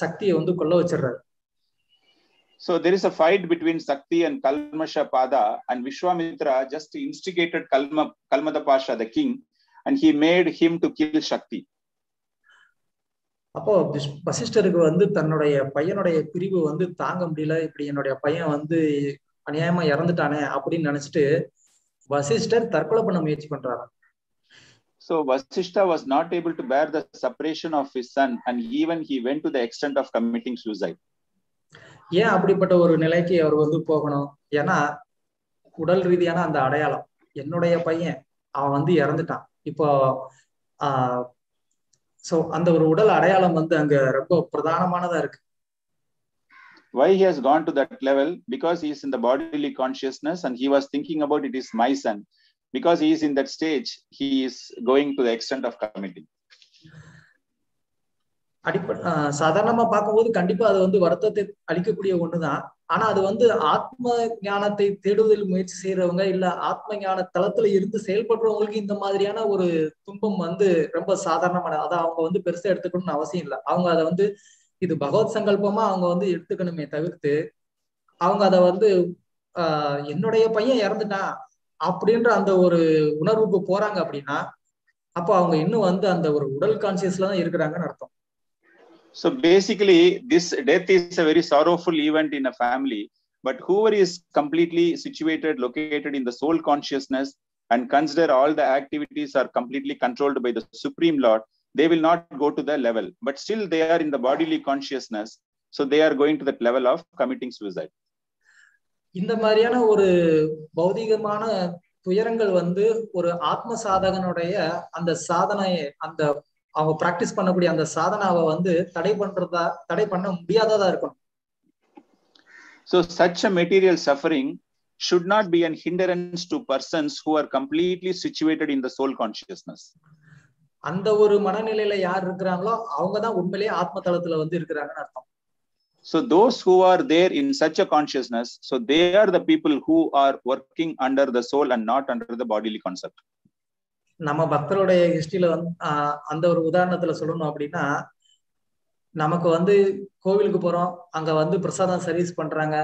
சக்தியை வந்து கொல்ல வச்சிடுறாரு. So there is a fight between Sakti and Kalmashapada, and Vishwamitra just instigated Kalmadapasha, the king, and he made him to kill Shakti. அப்போ வசிஷ்டருக்கு வந்து தன்னுடைய பையனுடைய பிரிவு வந்து தாங்க முடியல, இப்படி என்னுடைய பையன் வந்து அநியாயமா இறந்துட்டானே அப்படின்னு நினைச்சிட்டு வசிஷ்டர் தற்கொலை பண்ண முயற்சி பண்றாரு. So Vasishta was not able to bear the separation of his son, and even he went to the extent of committing suicide. ஏன் அப்படிப்பட்ட ஒரு நிலைக்கு அவர் வந்து போகணும்? ஏன்னா உடல் ரீதியான அந்த அடையாளம், என்னுடைய பையன் அவன் வந்து இறந்துட்டான் இப்போ. சோ அந்த ஒரு உடல் அடையாளம் வந்து அங்க ரொம்ப பிரதானமானதா இருக்கு. Why he has gone to that level? Because he is in the bodily consciousness and he was thinking about it is my son. Because he is in that stage, he is going to the extent of committing. சாதாரணமா பார்க்கும்போது கண்டிப்பா அது வந்து வருத்தத்தை அளிக்கக்கூடிய ஒண்ணுதான். ஆனா அது வந்து ஆத்ம ஞானத்தை தேடுவதில் முயற்சி செய்யறவங்க, இல்ல ஆத்ம ஞான தளத்துல இருந்து செயல்படுறவங்களுக்கு இந்த மாதிரியான ஒரு துன்பம் வந்து ரொம்ப சாதாரணமான, அதை அவங்க வந்து பெருசா எடுத்துக்கணும்னு அவசியம் இல்லை. அவங்க அதை வந்து இது பகவத் சங்கல்பமா அவங்க வந்து எடுத்துக்கணுமே தவிர்த்து, அவங்க அதை வந்து என்னுடைய பையன் இறந்துட்டான் அப்படின்ற அந்த ஒரு உணர்வுக்கு போறாங்க அப்படின்னா, அப்போ அவங்க இன்னும் வந்து அந்த ஒரு உடல் கான்சியஸ்ல தான் இருக்கிறாங்கன்னு அர்த்தம். So basically, this death is a very sorrowful event in a family, but whoever is completely situated, located in the soul consciousness and consider all the activities are completely controlled by the Supreme Lord, they will not go to the level, but still they are in the bodily consciousness. So they are going to that level of committing suicide. இந்த மாதிரியான ஒரு பௌதிகமான துயரங்கள் வந்து ஒரு ஆத்ம சாதகனுடைய அந்த சாதனையை, அந்த அவங்க பிராக்டிஸ் பண்ணக்கூடிய அந்த சாதனாவை வந்து தடை பண்ண முடியாததா இருக்கணும். So such a material suffering should not be an hindrance to persons who are completely situated in the soul consciousness. அந்த ஒரு மனநிலையில யார் இருக்கிறாங்களோ அவங்கதான் உண்மையிலேயே ஆத்ம தளத்துல வந்து இருக்கிறாங்கன்னு அர்த்தம். So those who are there in such a consciousness, so they are the people who are working under the soul and not under the bodily concept. நம்ம பக்தருடைய ஹிஸ்டரியில வந்து அந்த ஒரு உதாரணத்துல சொல்லணும் அப்படின்னா, நமக்கு வந்து கோவிலுக்கு போறோம், அங்க வந்து பிரசாதம் சர்வீஸ் பண்றாங்க,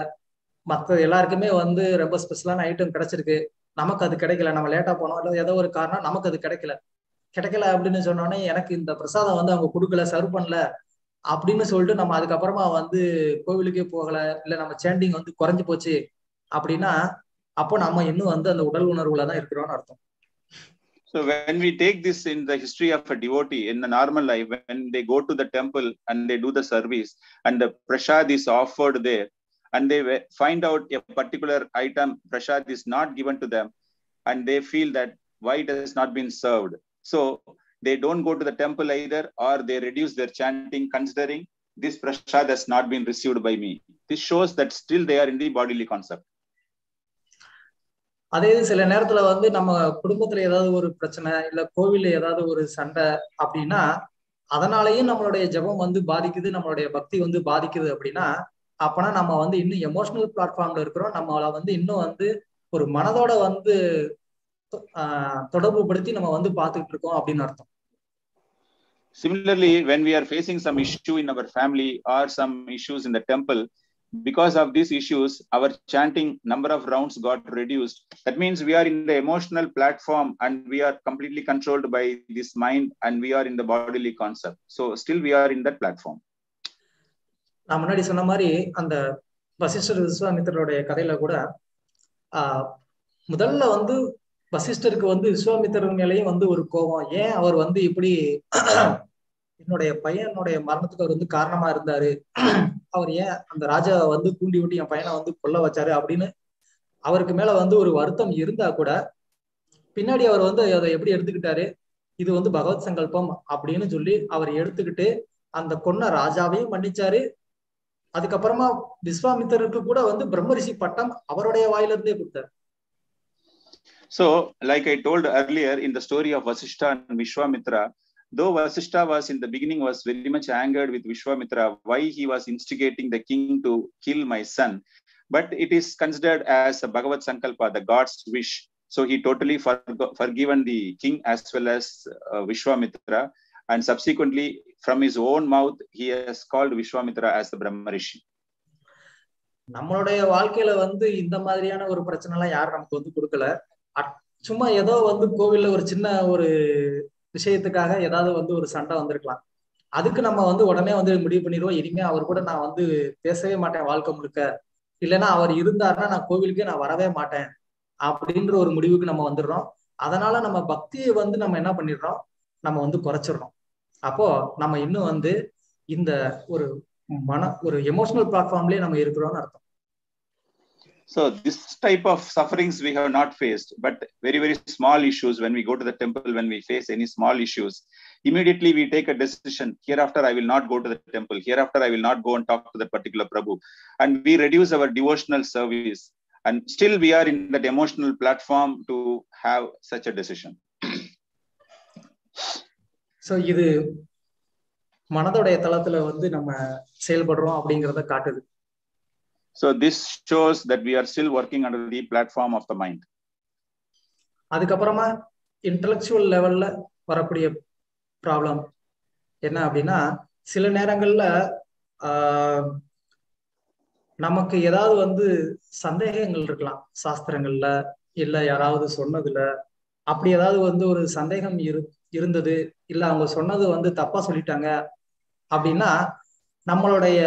மற்ற எல்லாருக்குமே வந்து ரொம்ப ஸ்பெஷலான ஐட்டம் கிடைச்சிருக்கு, நமக்கு அது கிடைக்கல, நம்ம லேட்டா போனோம், இல்லை ஏதோ ஒரு காரணம் நமக்கு அது கிடைக்கல அப்படின்னு சொன்னோடனே எனக்கு இந்த பிரசாதம் வந்து அவங்க கொடுக்கல, சர்வ் பண்ணல அப்படின்னு சொல்லிட்டு நம்ம அதுக்கப்புறமா வந்து கோவிலுக்கே போகல, இல்ல நம்ம சேண்டிங் வந்து குறைஞ்சு போச்சு அப்படின்னா, அப்போ நம்ம இன்னும் வந்து அந்த உடல் உணர்வுல தான் இருக்கிறோம்னு அர்த்தம். So when we take this in the history of a devotee in the normal life, when they go to the temple and they do the service and the prasad is offered there and they find out a particular item prasad is not given to them and they feel that why it has not been served. So they don't go to the temple either, or they reduce their chanting considering this prasad has not been received by me. This shows that still they are in the bodily concept. அதே சில நேரத்துல வந்து நம்ம குடும்பத்துல ஏதாவது ஒரு பிரச்சனை, இல்ல கோவில்ல ஏதாவது ஒரு சண்டை அப்படின்னா, அதனாலயும் நம்மளுடைய ஜபம் வந்து பாதிக்குது, நம்மளுடைய பக்தி வந்து பாதிக்குது அப்படின்னா, அப்பனா நம்ம வந்து இன்னும் எமோஷனல் பிளாட்ஃபார்ம்ல இருக்கிறோம், நம்மள வந்து இன்னும் வந்து ஒரு மனதோட வந்து தொடர்பு படுத்தி நம்ம வந்து பார்த்துக்கிட்டு இருக்கோம் அப்படின்னு அர்த்தம். Similarly, when we are facing some issue in our family or some issues in the temple, because of these issues, our chanting number of rounds got reduced. That means we are in the emotional platform and we are completely controlled by this mind and we are in the bodily concept. So still we are in that platform. நான் முன்னாடி சொன்ன மாதிரி அந்த வசிஷ்டர் விஸ்வாமித்திரருடைய கதையில கூட முதல்ல வந்து வசிஷ்டருக்கு வந்து விஸ்வாமித்திரர் மேலேயும் வந்து ஒரு கோபம், ஏன் அவர் வந்து இப்படி என்னுடைய பையனுடைய மரணத்துக்கு அவர் வந்து காரணமா இருந்தாரு, அவர் ஏன் அந்த ராஜாவை வந்து தூண்டி விட்டு என் பையனை வந்து கொல்ல வச்சாரு அப்படின்னு அவருக்கு மேல வந்து ஒரு வருத்தம் இருந்தா கூட, பின்னாடி அவர் வந்து அதை எப்படி எடுத்துக்கிட்டாரு, இது வந்து பகவத் சங்கல்பம் அப்படின்னு சொல்லி அவர் எடுத்துக்கிட்டு அந்த கொன்ன ராஜாவையும் மன்னிச்சாரு. அதுக்கப்புறமா விஸ்வாமித்திரருக்கு கூட வந்து பிரம்மரிஷி பட்டம் அவருடைய வாயிலிருந்தே கொடுத்தாரு. So like I told earlier in the story of Vasishtha and Vishwamitra, though Vasishtha was in the beginning was very much angered with Vishwamitra why he was instigating the king to kill my son, but it is considered as a Bhagavad Sankalpa, the God's wish. So he totally forgiven the king as well as Vishwamitra, and subsequently from his own mouth he has called Vishwamitra as the Brahmarishi. நம்மளுடைய வாழ்க்கையில வந்து இந்த மாதிரியான ஒரு பிரச்சனை எல்லாம் யாரும் நமக்கு வந்து கொடுக்கல. சும்மா ஏதோ வந்து கோவில்ல ஒரு சின்ன ஒரு விஷயத்துக்காக ஏதாவது வந்து ஒரு சண்டை வந்திருக்கலாம், அதுக்கு நம்ம வந்து உடனே வந்து முடிவு பண்ணிடுவோம், இனிமே அவர் கூட நான் வந்து பேசவே மாட்டேன் வாழ்க்கை முழுக்க, இல்லைன்னா அவர் இருந்தாருன்னா நான் கோவிலுக்கே நான் வரவே மாட்டேன் அப்படின்ற ஒரு முடிவுக்கு நம்ம வந்துடுறோம். அதனால நம்ம பக்தியை வந்து நம்ம என்ன பண்ணிடுறோம், நம்ம வந்து குறைச்சிடுறோம். அப்போ நம்ம இன்னும் வந்து இந்த ஒரு எமோஷனல் பிளாட்ஃபார்ம்லயே நம்ம இருக்கிறோம்னு அர்த்தம். So this type of sufferings we have not faced, but very, very small issues when we go to the temple, when we face any small issues, immediately we take a decision, hereafter I will not go to the temple, hereafter I will not go and talk to that particular Prabhu, and we reduce our devotional service, and still we are in that emotional platform to have such a decision. So இது மனதோடைய தளத்துல வந்து நம்ம செயல்படுறோம் அப்படிங்கிறத காட்டுது. So this shows that we are still working under the platform of the mind. அதுக்கப்புறமா intellectual லெவல்ல வரக்கூடிய problem என்ன அப்படின்னா, சில நேரங்கள்ல நமக்கு ஏதாவது வந்து சந்தேகங்கள் இருக்கலாம், சாஸ்திரங்கள்ல இல்ல யாராவது சொன்னதுல. அப்படி ஏதாவது வந்து ஒரு சந்தேகம் இருந்தது, இல்ல அவங்க சொன்னது வந்து தப்பா சொல்லிட்டாங்க அப்படின்னா நம்மளுடைய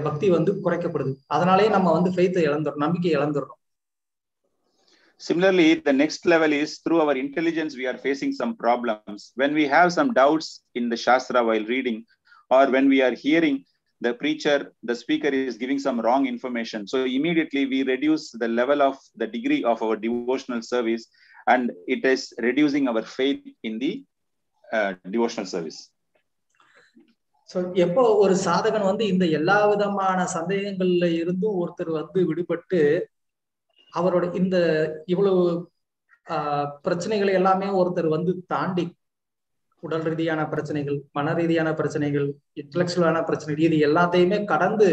பக்தி வந்து குறைக்கப்படுது. அதனாலேயே நம்ம வந்து ஃபெய்த்தை இழந்துடும், நம்பிக்கை இழந்துடுறோம். Similarly, the next level is through our intelligence we are facing some problems. When we have some doubts in the Shastra while reading, or when we are hearing the preacher, the speaker is giving some wrong information, so immediately we reduce the level of the degree of our devotional service, and it is reducing our faith in the devotional service. So எப்போ ஒரு சாதகன் வந்து இந்த எல்லா விதமான சந்தேகங்கள்ல இருந்தும் ஒருத்தர் வந்து விடுபட்டு அவரோட இந்த இவ்வளவு பிரச்சனைகளை எல்லாமே ஒருத்தர் வந்து தாண்டி, உடல் ரீதியான பிரச்சனைகள், மன ரீதியான பிரச்சனைகள், இன்டெலெக்சுவலான பிரச்சனைகள், இது எல்லாத்தையுமே கடந்து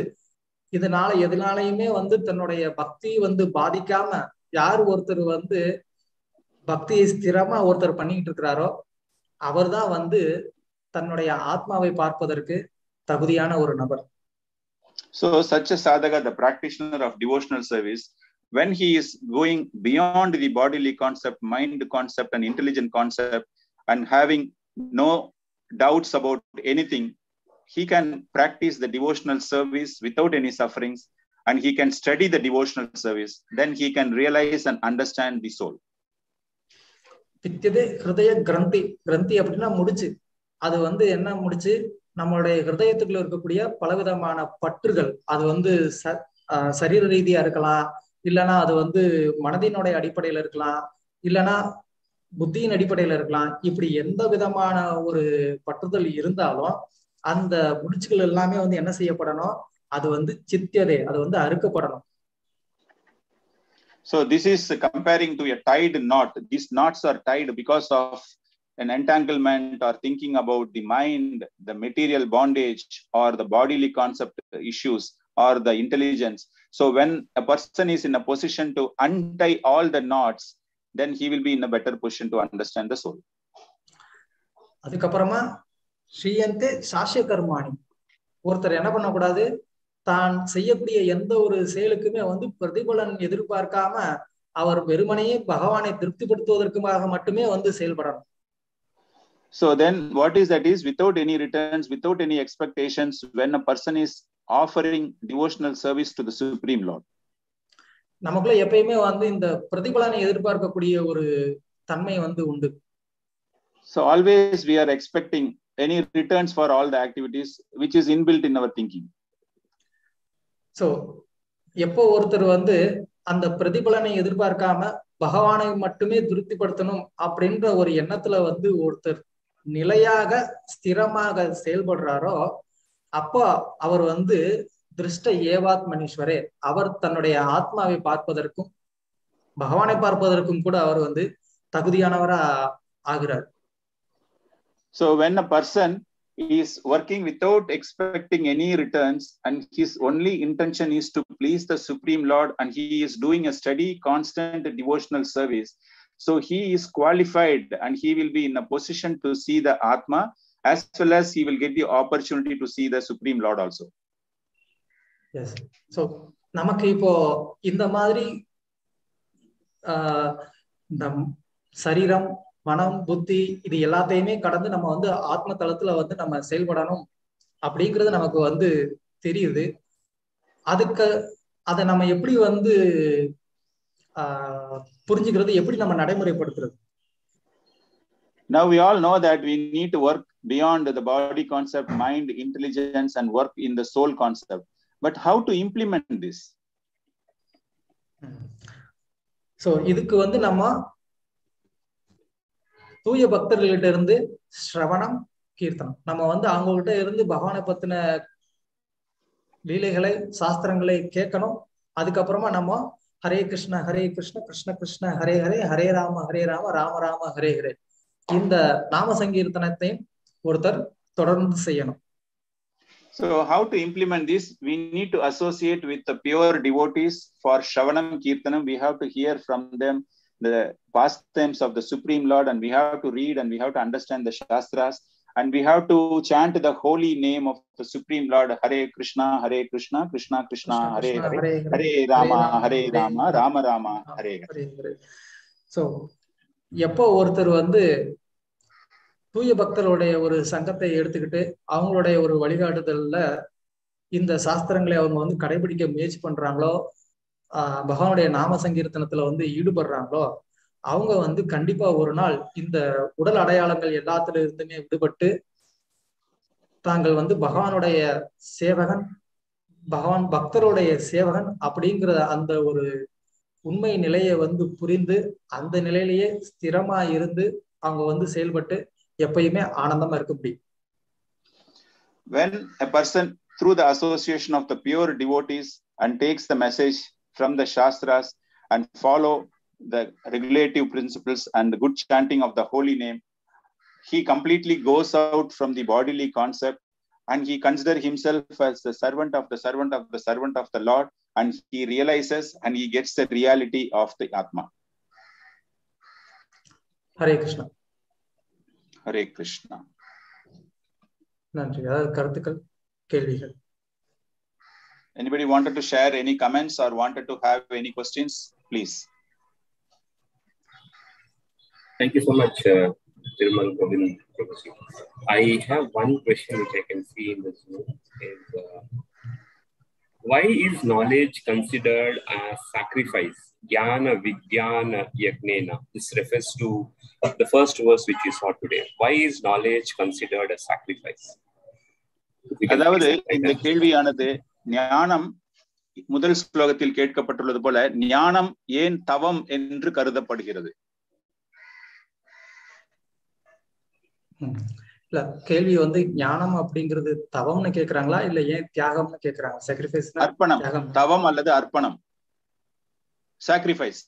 எதனாலையுமே வந்து தன்னுடைய பக்தி வந்து பாதிக்காம யார் ஒருத்தர் வந்து பக்தியை ஸ்திரமா ஒருத்தர் பண்ணிக்கிட்டு இருக்கிறாரோ அவர்தான் வந்து தன்னுடைய ஆத்மாவை பார்ப்பதற்கு தகுதியான ஒரு நபர். So such a sadhaka, the practitioner of devotional service, when he is going beyond the bodily concept, mind concept and intelligent concept, and having no doubts about anything, he can practice the devotional service without any sufferings, and he can study the devotional service. Then he can realize and understand the soul. வித்தியதே ஹிருதய கிரந்தி அப்படின்னா முடிச்சு. அது வந்து என்ன முடிச்சு, நம்மளுடைய ஹிருதயத்துக்குள்ள இருக்கக்கூடிய பலவிதமான பற்றுகள், அது வந்து சரீர ரீதியா இருக்கலாம், இல்லைன்னா அது வந்து மனதினுடைய அடிப்படையில இருக்கலாம், இல்லைன்னா புத்தியின் அடிப்படையில இருக்கலாம். இப்படி எந்த விதமான ஒரு பற்றுதல் இருந்தாலும் அந்த முடிச்சுகள் எல்லாமே வந்து என்ன செய்யப்படணும், அது வந்து சித்தியதே, அது வந்து அறுக்கப்படணும். So this is comparing to a tied knot. These knots are tied because of an entanglement or thinking about the mind, the material bondage, or the bodily concept issues, or the intelligence. So when a person is in a position to untie all the knots, then he will be in a better position to understand the soul. அதுக்கப்புறமா ஸ்ரீயந்தே சாஷ்ய கர்மாணி, ஒருத்தர் என்ன பண்ணக்கூடாது, தான் செய்யக்கூடிய எந்த ஒரு செயலுக்குமே வந்து பிரதிபலன் எதிர்பார்க்காம அவர் வெறுமனையே பகவானை திருப்திப்படுத்துவதற்காக மட்டுமே வந்து செயல்படணும். So then what is that is without any returns, without any expectations, when a person is offering devotional service to the Supreme Lord. நமக்குள்ள எப்பயுமே வந்து இந்த பிரதிபலனை எதிர்பார்க்கக்கூடிய ஒரு தன்மை வந்து உண்டு. So always we are expecting any returns for all the activities, which is inbuilt in our thinking. So எப்போ ஒருத்தர் வந்து அந்த பிரதிபலனை எதிர்பார்க்காம பகவானை மட்டுமே திருப்திப்படுத்தணும் அப்படின்ற ஒரு எண்ணத்துல வந்து ஒருத்தர் நிலையாக ஸ்திரமாக செயல்படுறாரோ அப்போ அவர் வந்து திருஷ்ட ஏவாத்மனீஸ்வரே, அவர் தன்னுடைய ஆத்மாவை பார்ப்பதற்கும் பகவானை பார்ப்பதற்கும் கூட அவர் வந்து தகுதியானவரா ஆகிறார். So when a person is working without expecting any returns and his only intention is to please the Supreme Lord, and he is doing a steady, constant devotional service, so he is qualified and he will be in a position to see the Atma, as well as he will get the opportunity to see the Supreme Lord also. Yes. So நமக்கு இப்போ இந்த மாதிரி சரீரம், மனம், புத்தி இது எல்லாத்தையுமே கடந்து நம்ம வந்து ஆத்ம தளத்துல வந்து நம்ம செயல்படணும் அப்படிங்கிறது நமக்கு வந்து தெரியுது. அதுக்கு அதை நம்ம எப்படி வந்து புரிஞ்சுக்கிறது, எப்படி நம்ம நடைமுறைப்படுத்துறது? Now we all know that we need to work beyond the body concept, mind, intelligence, and work in the soul concept. But how to implement this? So இதுக்கு வந்து நம்ம தூய பக்தர்கள்கிட்ட இருந்து ஸ்ரவணம், கீர்த்தனம், நம்ம வந்து அவங்ககிட்ட இருந்து பகவானை பத்தின லீலைகளை, சாஸ்திரங்களை கேட்கணும். அதுக்கப்புறமா நம்ம ஹரே கிருஷ்ண கிருஷ்ண கிருஷ்ண ஹரே ஹரே, ஹரே ராம ராம ராம ஹரே ஹரே, இந்த நாம சங்கீர்த்தனத்தையும் ஒருத்தர் தொடர்ந்து செய்யணும். So how to implement this? We need to associate with the pure devotees for Shravanam Kirtanam. We have to hear from them the pastimes of the Supreme Lord, and we have to read and we have to understand the Shastras, and we have to chant the holy name of the Supreme Lord. Hare Krishna, Krishna Krishna, Hare Hare, Hare Rama, Rama Rama, Hare Hare. So எப்போ ஒருத்தர் வந்து தூய பக்தருடைய ஒரு சங்கத்தை எடுத்துக்கிட்டு அவங்களுடைய ஒரு வழிகாட்டுதல்ல இந்த சாஸ்திரங்களை அவங்க வந்து கடைபிடிக்க முயற்சி பண்றாங்களோ, பகவானுடைய நாம சங்கீர்த்தனத்துல வந்து ஈடுபடுறாங்களோ, அவங்க வந்து கண்டிப்பா ஒரு நாள் இந்த உடல் அடையாளங்கள் எல்லாத்துல இருந்துமே விடுபட்டு தாங்கள் வந்து பகவானுடைய சேவகன், பகவான் பக்தருடைய சேவகன் அப்படிங்கிற அந்த ஒரு உண்மை நிலையை வந்து புரிந்து அந்த நிலையிலேயே ஸ்திரமா இருந்து அவங்க வந்து செயல்பட்டு எப்பயுமே ஆனந்தமா இருக்க முடியும். When a person through the association of the pure devotees and takes the message from the Shastras and follow the regulative principles and the good chanting of the holy name, he completely goes out from the bodily concept and he considers himself as the servant of the servant of the servant of the Lord, and he realizes and he gets the reality of the Atma. Hare Krishna. Hare Krishna. நன்றி. அதாவது கருத்துக்கள், கேள்விகள். Anybody wanted to share any comments or wanted to have any questions? Please. Thank you so much, Thirumal Govind. I have one question which I can see in this room is why is knowledge considered as sacrifice? Jnana Vijnana Yagnena. This refers to the first verse which you saw today. Why is knowledge considered a sacrifice? அதாவது இந்த கேள்வியானது ஞானம் முதல் ஸ்லோகத்தில் கேட்கப்பட்டுள்ளது போல ஞானம் ஏன் தவம் என்று கருதப்படுகிறது? இல்ல, கேள்வி வந்து ஞானம் அப்படிங்கிறது தவம்னு கேக்குறாங்களா இல்ல ஏன் தியாகம்னு கேக்குறாங்க? சாக்ரிஃபைஸ், அர்ப்பணம், தவம் அல்லது அர்ப்பணம், சாக்ரிஃபைஸ்.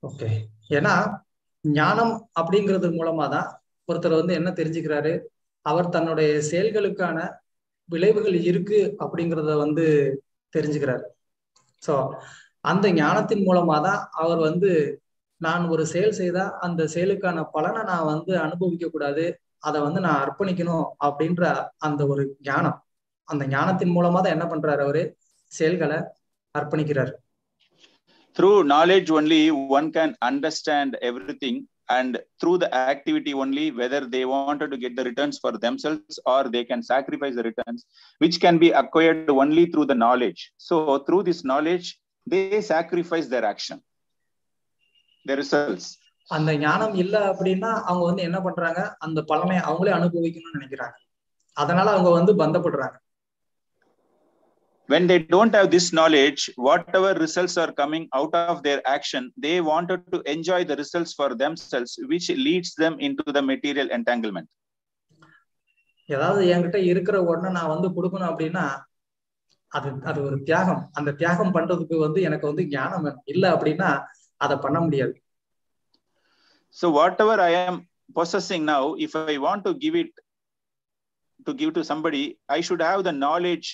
ஓகே. ஏன்னா ஞானம் அப்படிங்கிறது மூலமா தான் ஒருத்தர் வந்து என்ன தெரிஞ்சுக்கிறாரு, அவர் தன்னுடைய செயல்களுக்கான விளைவுகள் இருக்கு அப்படிங்கிறத வந்து தெரிஞ்சுக்கிறாரு. சோ அந்த ஞானத்தின் மூலமா தான் அவர் வந்து நான் ஒரு செயல் செய்தா அந்த செயலுக்கான பலனை நான் வந்து அனுபவிக்க கூடாது, அதை வந்து நான் அர்ப்பணிக்கணும் அப்படின்ற அந்த ஒரு ஞானம், அந்த ஞானத்தின் மூலமா தான் என்ன பண்றாரு, அவரு செயல்களை அர்ப்பணிக்கிறார். Through knowledge only one can understand everything, and through the activity only whether they wanted to get the returns for themselves or they can sacrifice the returns, which can be acquired only through the knowledge. So through this knowledge they sacrifice their action, their results. அந்த ஞானம் இல்ல அப்படின்னா அவங்க வந்து என்ன பண்றாங்க, அந்த பலனை அவங்களே அனுபவிக்கணும்னு நினைக்கிறாங்க, அதனால அவங்க வந்து பந்தப்படுறாங்க. When they don't have this knowledge, whatever results are coming out of their action, they wanted to enjoy the results for themselves, which leads them into the material entanglement. ஏதாவது என்கிட்ட இருக்கிற உடனே நான் வந்து கொடுக்கணும் அப்படின்னா அது ஒரு தியாகம். அந்த தியாகம் பண்றதுக்கு வந்து எனக்கு வந்து ஞானம் வேணும், இல்ல அப்படின்னா அதை பண்ண முடியாது. So whatever I am possessing now, if I want to give it to somebody, I should have the knowledge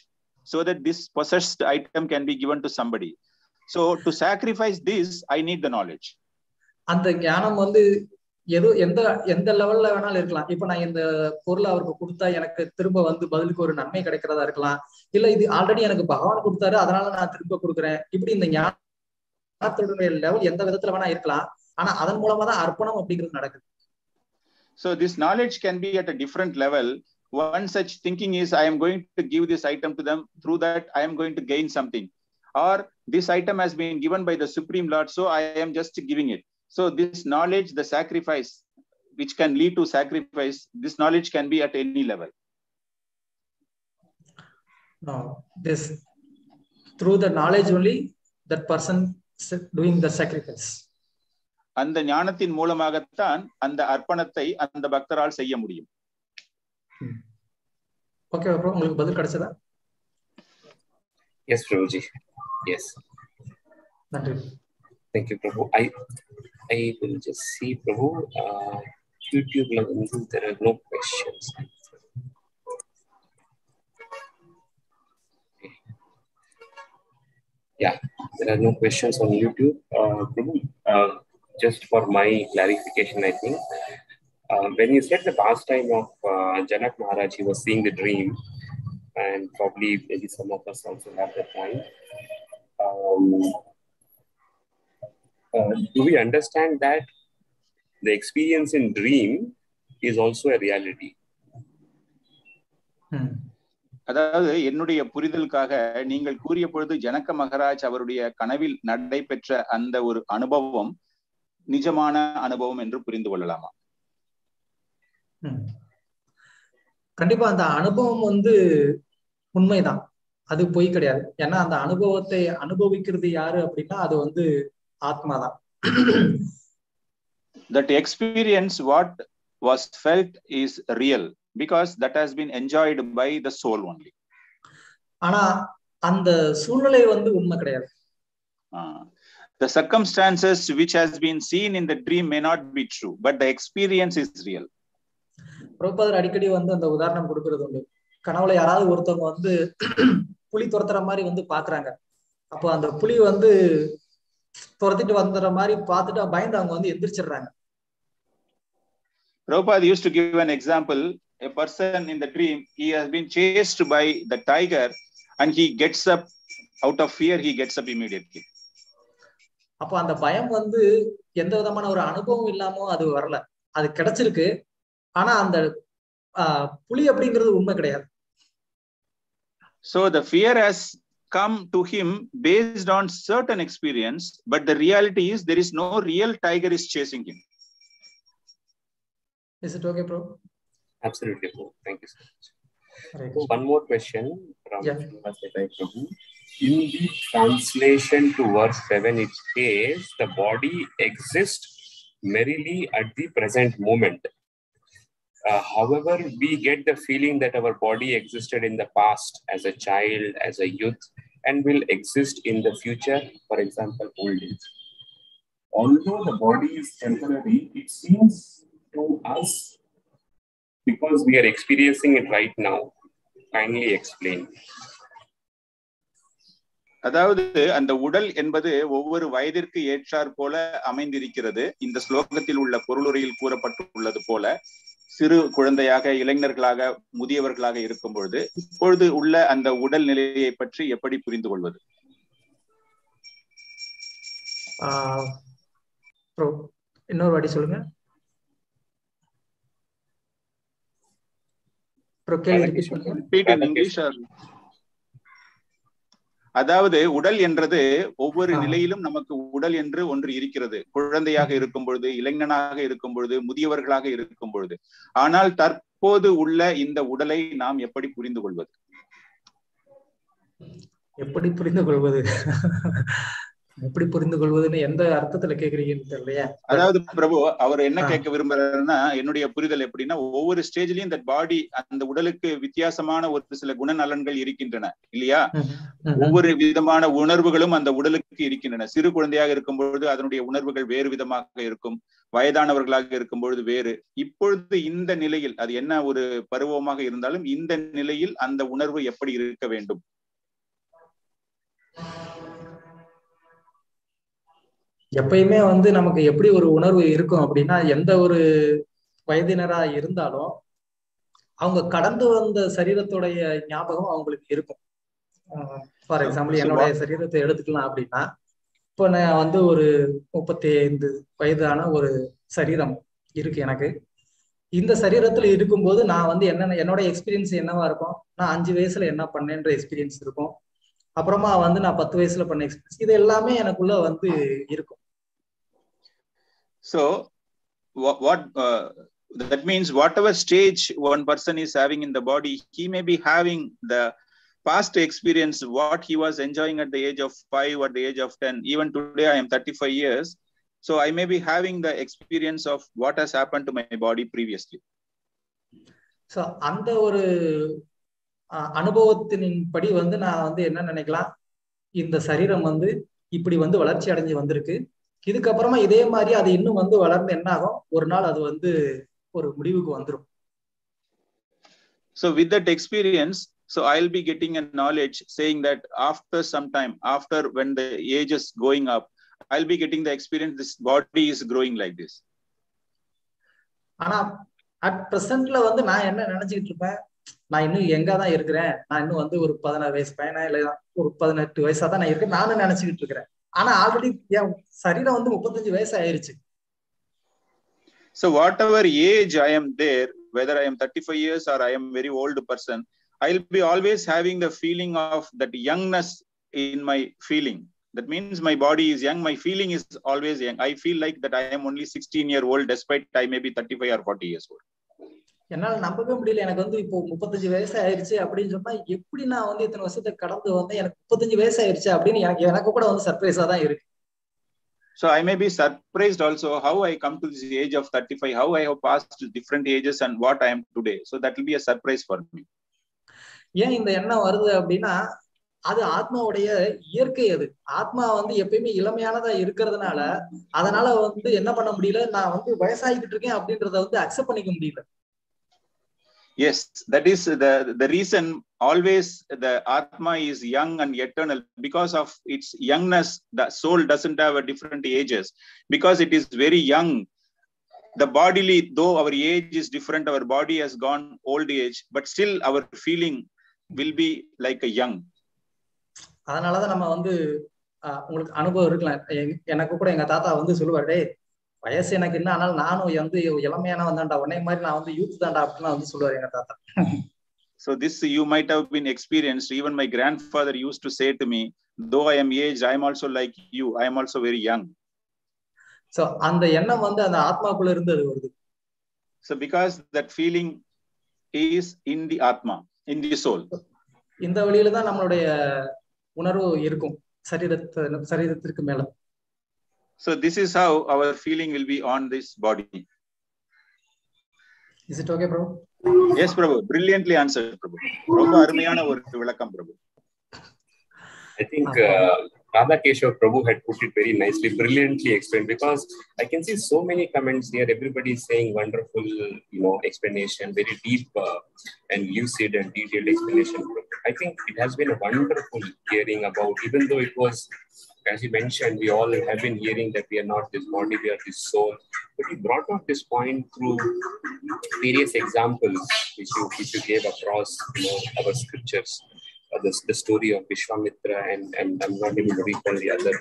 so that this possessed item can be given to somebody. So to sacrifice this, I need the knowledge. அந்த ஞானம் வந்து எந்த லெவல்ல வேணாலும் இருக்கலாம். இப்ப நான் இந்த பொருளை அவருக்கு கொடுத்தா எனக்கு திரும்ப வந்து பதிலுக்கு ஒரு நன்மை கிடைக்கிறதா இருக்கலாம், இல்ல இது ஆல்ரெடி எனக்கு பகவான் கொடுத்தாரு அதனால நான் திரும்ப கொடுக்குறேன், இப்படி இந்த ஞானத்துடைய லெவல் எந்த விதத்துல வேணா இருக்கலாம். ஆனா அதன் மூலமா தான் அர்ப்பணம் அப்படிங்கிறது நடக்குது. So this knowledge can be at a different level. One such thinking is I am going to give this item to them, through that I am going to gain something, or this item has been given by the Supreme Lord, so I am just giving it. So this knowledge, the sacrifice which can lead to sacrifice, this knowledge can be at any level. No, this through the knowledge only that person doing the sacrifice. அந்த ஞானத்தின் மூலமாகத்தான் அந்த அர்ப்பணத்தை அந்த பக்தரால் செய்ய முடியும். Okay bro, உங்களுக்கு பதில் கிடைச்சதா? Yes Prabhuji, yes. நன்றி. Thank you, Prabhu. I will just see, Prabhu. YouTube, there are no questions. Yeah, there are no questions on YouTube. Prabhu, just for my clarification, I think, when you said the pastime of Janak Maharaj, he was seeing the dream, and probably maybe some of us also have that time. Do we understand that the experience in dream is also a reality? அதாவது என்னுடைய புரிதலுக்காக நீங்கள் கூறிய பொழுது ஜனக மகாராஜ் அவருடைய கனவில் நடைபெற்ற அந்த ஒரு அனுபவம் நிஜமான அனுபவம் என்று புரிந்து கொள்ளலாமா? கண்டிப்பா அந்த அனுபவம் உண்மைதான், அது பொய் கிடையாது. ஏன்னா அந்த அனுபவத்தை அனுபவிக்கிறது யாரு அப்படின்னா அது ஆத்மாதான். That experience what was felt is real because that has been enjoyed by the soul only. ஆனா அந்த சூழ்நிலை உண்மை கிடையாது. The circumstances which has been seen in the dream may not be true, but the experience is real. பிரபுபாதர் அடிக்கடி அந்த உதாரணம் கொடுக்கிறது உண்டு. கனவுல யாராவது ஒருத்தவங்க புலி துரத்துற மாதிரி பாக்குறாங்க. அப்போ அந்த புலி துரத்திட்டு வந்துற மாதிரி பார்த்துட்டு பயந்து அவங்க எந்திரிச்சிடுறாங்க. Prabhupada used to give an example. A person in the dream, he has been chased by the tiger and he gets up out of fear, he gets up immediately. அப்போ அந்த பயம் எந்த விதமான ஒரு அனுபவம் இல்லாம அது வரல, அது கிடைச்சிருக்கு. ஆனா அந்த புலி அப்படிங்கிறது உண்மை கிடையாது. So the fear has come to him based on certain experience, but the reality is there is no real tiger is chasing him. Is it okay, bro? Absolutely, bro. Thank you so much. Right. So one more question from Prabhu. In the translation to verse 7, it says the body exists merrily at the present moment. However, we get the feeling that our body existed in the past as a child, as a youth, and will exist in the future, for example, old age. Although the body is temporary, it seems to us because we are experiencing it right now. Kindly explain. அதாவது அந்த உடல் என்பது ஒவ்வொரு வயதிற்கு ஏற்றாற் போல அமைந்திருக்கிறது. இந்த ஸ்லோகத்தில் உள்ள பொருளுரையில் கூறப்பட்டுள்ளது போல சிறு குழந்தையாக, இளைஞர்களாக, முதியவர்களாக இருக்கும் பொழுது இப்பொழுது உள்ள அந்த உடல் நிலையை பற்றி எப்படி புரிந்து கொள்வது? இன்னொரு வாட்டி சொல்லுங்க. அதாவது உடல் என்றது ஒவ்வொரு நிலையிலும் நமக்கு உடல் என்று ஒன்று இருக்கிறது. குழந்தையாக இருக்கும் பொழுது, இளைஞனாக இருக்கும் பொழுது, முதியவர்களாக இருக்கும் பொழுது. ஆனால் தற்போது உள்ள இந்த உடலை நாம் எப்படி புரிந்து கொள்வது? எப்படி புரிந்து கொள்வது? எப்படி புரிந்து கொள்வதுன்னு எந்த அர்த்தத்துல கேக்குறீங்கன்னு தெரியலையா? அதாவது பிரபு அவர் என்ன கேட்க விரும்புறாருன்னா, என்னுடைய புரிதல் எப்படின்னா, ஒவ்வொரு ஸ்டேஜ்லயும் இந்த பாடி, அந்த உடலுக்கு வித்தியாசமான ஒரு சில குணநலன்கள் இருக்கின்றன இல்லையா? ஒவ்வொரு விதமான உணர்வுகளும் அந்த உடலுக்கு இருக்கின்றன. சிறு குழந்தையாக இருக்கும் பொழுது அதனுடைய உணர்வுகள் வேறு விதமாக இருக்கும், வயதானவர்களாக இருக்கும் பொழுது வேறு. இப்பொழுது இந்த நிலையில் அது என்ன ஒரு பருவமாக இருந்தாலும் இந்த நிலையில் அந்த உணர்வு எப்படி இருக்க வேண்டும்? எப்பயுமே நமக்கு எப்படி ஒரு உணர்வு இருக்கும் அப்படின்னா, எந்த ஒரு வயதினரா இருந்தாலும் அவங்க கடந்து வந்த சரீரத்துடைய ஞாபகம் அவங்களுக்கு இருக்கும். ஃபார் எக்ஸாம்பிள் என்னுடைய சரீரத்தை எடுத்துக்கலாம் அப்படின்னா, இப்போ நான் ஒரு 35 வயதான ஒரு சரீரம் இருக்கு எனக்கு. இந்த சரீரத்துல இருக்கும்போது நான் என்னென்ன என்னோட எக்ஸ்பீரியன்ஸ் என்னவா இருக்கும், நான் 5 வயசுல என்ன பண்ணேன்ற எக்ஸ்பீரியன்ஸ் இருக்கும். அப்புறமா நான் 10 வயசுல பண்ண எக்ஸ்பீரியன்ஸ், இது எல்லாமே எனக்குள்ள இருக்கும். So what that means whatever stage one person is having in the body, he may be having the past experience, what he was enjoying at the age of 5 or the age of 10. Even today I am 35 years, so I may be having the experience of what has happened to my body previously. So அந்த ஒரு அனுபவத்தின் படி நான் என்ன நினைக்கலாம், இந்த சரீரம் இப்படி வளர்ச்சி அடைஞ்சு வந்திருக்கு, இதுக்கப்புறமா இதே மாதிரி அது இன்னும் வந்து வளர்ந்து என்ன ஆகும், ஒரு நாள் அது வந்து ஒரு முடிவுக்கு வந்துடும். So with that experience, so I'll be getting a knowledge saying that after some time, after when the age is going up, I'll be getting the experience this body is growing like this. ஆனா at பிரசன்ட்ல வந்து நான் என்ன நினைச்சுக்கிட்டு இருப்பேன், நான் இன்னும் எங்க தான் இருக்கிறேன், நான் இன்னும் வந்து ஒரு 16 வயசு பையனா இல்ல ஒரு 18 வயசா தான் நான் இருக்கேன் நானும் நினைச்சுக்கிட்டு இருக்கிறேன். ஆனா ஆல்ரெடி என் சரீரம் வந்து 35 வயசு ஆயிருச்சு. So whatever age I am there, whether I am 35 years or I am very old person, I'll be always having the feeling of that youngness in my feeling. That means my body is young, my feeling is always young. I feel like that I am only 16-year-old despite I may be 35 or 40 years old. என்னால நம்பவே முடியல, எனக்கு வந்து இப்போ 35 வயசு ஆயிருச்சு அப்படின்னு சொன்னா எப்படி நான் வந்து இத்தனை வருஷத்தை கடந்து வந்து எனக்கு 35 வயசு ஆயிருச்சு அப்படின்னு எனக்கு கூட வந்து சர்ப்ரைஸா தான் இருக்கு. So I may be surprised also how I come to this age of 35, how I have passed different ages and what I am today. So that will be a surprise for me. ஏன் இந்த எண்ணம் வருது அப்படின்னா, அது ஆத்மாவுடைய இயற்கை. அது ஆத்மா வந்து எப்பயுமே இளமையானதா இருக்கிறதுனால அதனால வந்து என்ன பண்ண முடியல, நான் வந்து வயசாகிட்டு இருக்கேன் அப்படின்றத வந்து அக்செப்ட் பண்ணிக்க முடியல. Yes, that is the reason always the Atma is young and eternal. Because of its youngness, the soul doesn't have a different ages. Because it is very young, the bodily, though our age is different, our body has gone old age, but still our feeling will be like a young. அதனாலதான் நம்ம வந்து உங்களுக்கு அனுபவம் இருக்கலாம். எனக்கு கூட எங்க தாத்தா வந்து சொல்லுவாரு, வயசு எனக்கு என்ன ஆனாலும் நானும் வந்து இளமையான வந்தாண்டா, உன்னை மாதிரி நான் வந்து யூத் தாண்டா அப்படின்னு வந்து சொல்லுவாரு எங்க தாத்தா. So this you might have been experienced. Even my grandfather used to say to me, though I am aged, I am also like you. I am also very young. So அந்த எண்ணம் வந்து அந்த ஆத்மாக்குள்ள இருந்து அது வருது. So because that feeling is in the Atma, in the soul. இந்த வழியில தான் நம்மளுடைய உணர்வு இருக்கும் சரீரத்திற்கு மேல. So this is how our feeling will be on this body. Is it okay, bro? Yes, Prabhu. Brilliantly answered, Prabhu. Romba arumiyana oru vilakkam, Prabhu. I think Radha Keshav Prabhu had put it very nicely, brilliantly explained, because I can see so many comments here. Everybody is saying wonderful, explanation, very deep and lucid and detailed explanation. I think it has been a wonderful hearing about, even though it was, as you mentioned, we all have been hearing that we are not this body, we are this soul. But you brought out this point through various examples which you gave across, our scriptures. The story of Vishwamitra and I'm not able to recall the other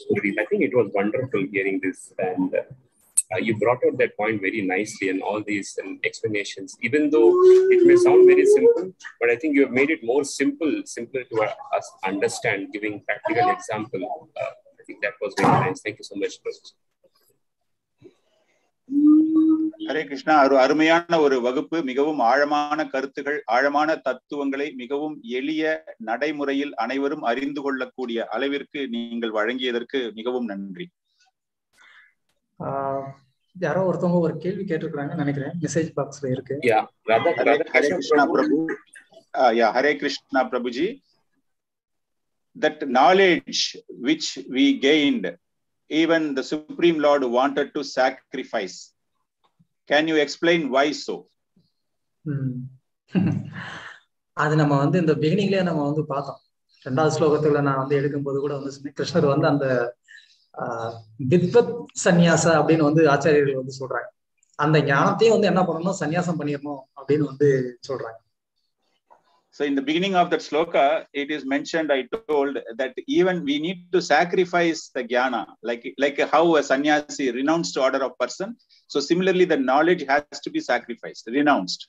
stories. I think it was wonderful hearing this, and you brought out that point very nicely, and all these explanations, even though it may sound very simple, but I think you have made it more simpler to us understand, giving practical example. I think that was very nice. Thank you so much, Professor. Hare Krishna. அருமையான ஒரு வகுப்பு, மிகவும் ஆழமான கருத்துகள், ஆழமான தத்துவங்களை மிகவும் எளிய நடைமுறையில் அனைவரும் அறிந்து கொள்ளக்கூடிய அளவிற்கு நீங்கள் வழங்கியதற்கு மிகவும் நன்றி. யாரோ ஒருத்தவங்க ஒரு கேள்வி கேட்டிருக்காங்க நினைக்கிறேன், மெசேஜ் பாக்ஸ்ல இருக்கு. ஹரே கிருஷ்ணா பிரபு. Hare Krishna Prabhuji. That knowledge which we gained, even the Supreme Lord wanted to sacrifice. Can you explain why so? அது நம்ம வந்து இந்த பிகினிங்லயே நம்ம வந்து பார்த்தோம். 2வது ஸ்லோகத்துல நான் வந்து எடுக்கும்போது கூட வந்து சொன்னேன், கிருஷ்ணர் வந்து அந்த வித்வத் சந்நியாச அப்படின்னு வந்து ஆச்சாரியர்கள் வந்து சொல்றாங்க. அந்த ஞானத்தையும் வந்து என்ன பண்ணணும், சந்நியாசம் பண்ணிடணும் அப்படின்னு வந்து சொல்றாங்க. So in the beginning of that sloka, it is mentioned, I told that even we need to sacrifice the jnana, like how a sannyasi renounced order of person. So similarly, the knowledge has to be sacrificed, renounced.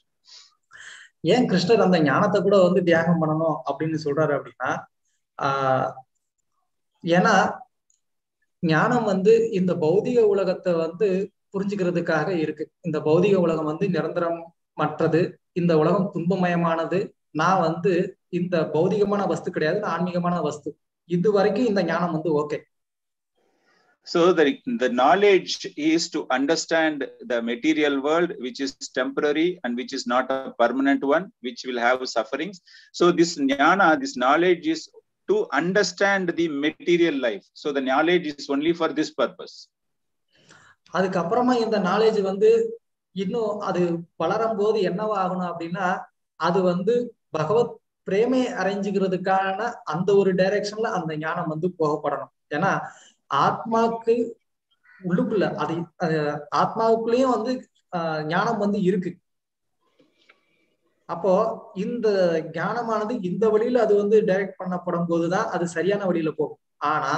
ஏன் கிருஷ்ணர் அந்த ஞானத்தை கூட வந்து தியாகம் பண்ணணும் அப்படின்னு சொல்றாரு அப்படின்னா, ஏன்னா ஞானம் வந்து இந்த பௌதிக உலகத்தை வந்து புரிஞ்சுக்கிறதுக்காக இருக்கு. இந்த பௌதிக உலகம் வந்து நிரந்தரம் மற்றது, இந்த உலகம் துன்பமயமானது, நான் வந்து இந்த பௌதிகமான வஸ்து கிடையாது, ஆன்மீகமான வஸ்து. இது வரைக்கும் இந்த ஞானம் வந்து okay. So the knowledge is to understand the material world, which is temporary and which is not a permanent one, which will have sufferings. So this jnana, this knowledge is to understand the material life. So the knowledge is only for this purpose. அதுக்கப்புறமா இந்த knowledge வந்து இன்னும் அது வளரும் போது என்னவா ஆகணும் அப்படின்னா, அது வந்து பகவத் பிரேமை அடைஞ்சுக்கிறதுக்கான அந்த ஒரு டைரக்ஷன்ல அந்த ஞானம் வந்து போகப்படணும். ஏன்னா ஆத்மாவுக்கு உள்ளுக்குள்ள அது ஆத்மாவுக்குள்ளேயும் வந்து ஞானம் வந்து இருக்கு. அப்போ இந்த ஞானமானது இந்த வழியில அது வந்து டைரக்ட் பண்ணப்படும் போதுதான் அது சரியான வழியில போகும். ஆனா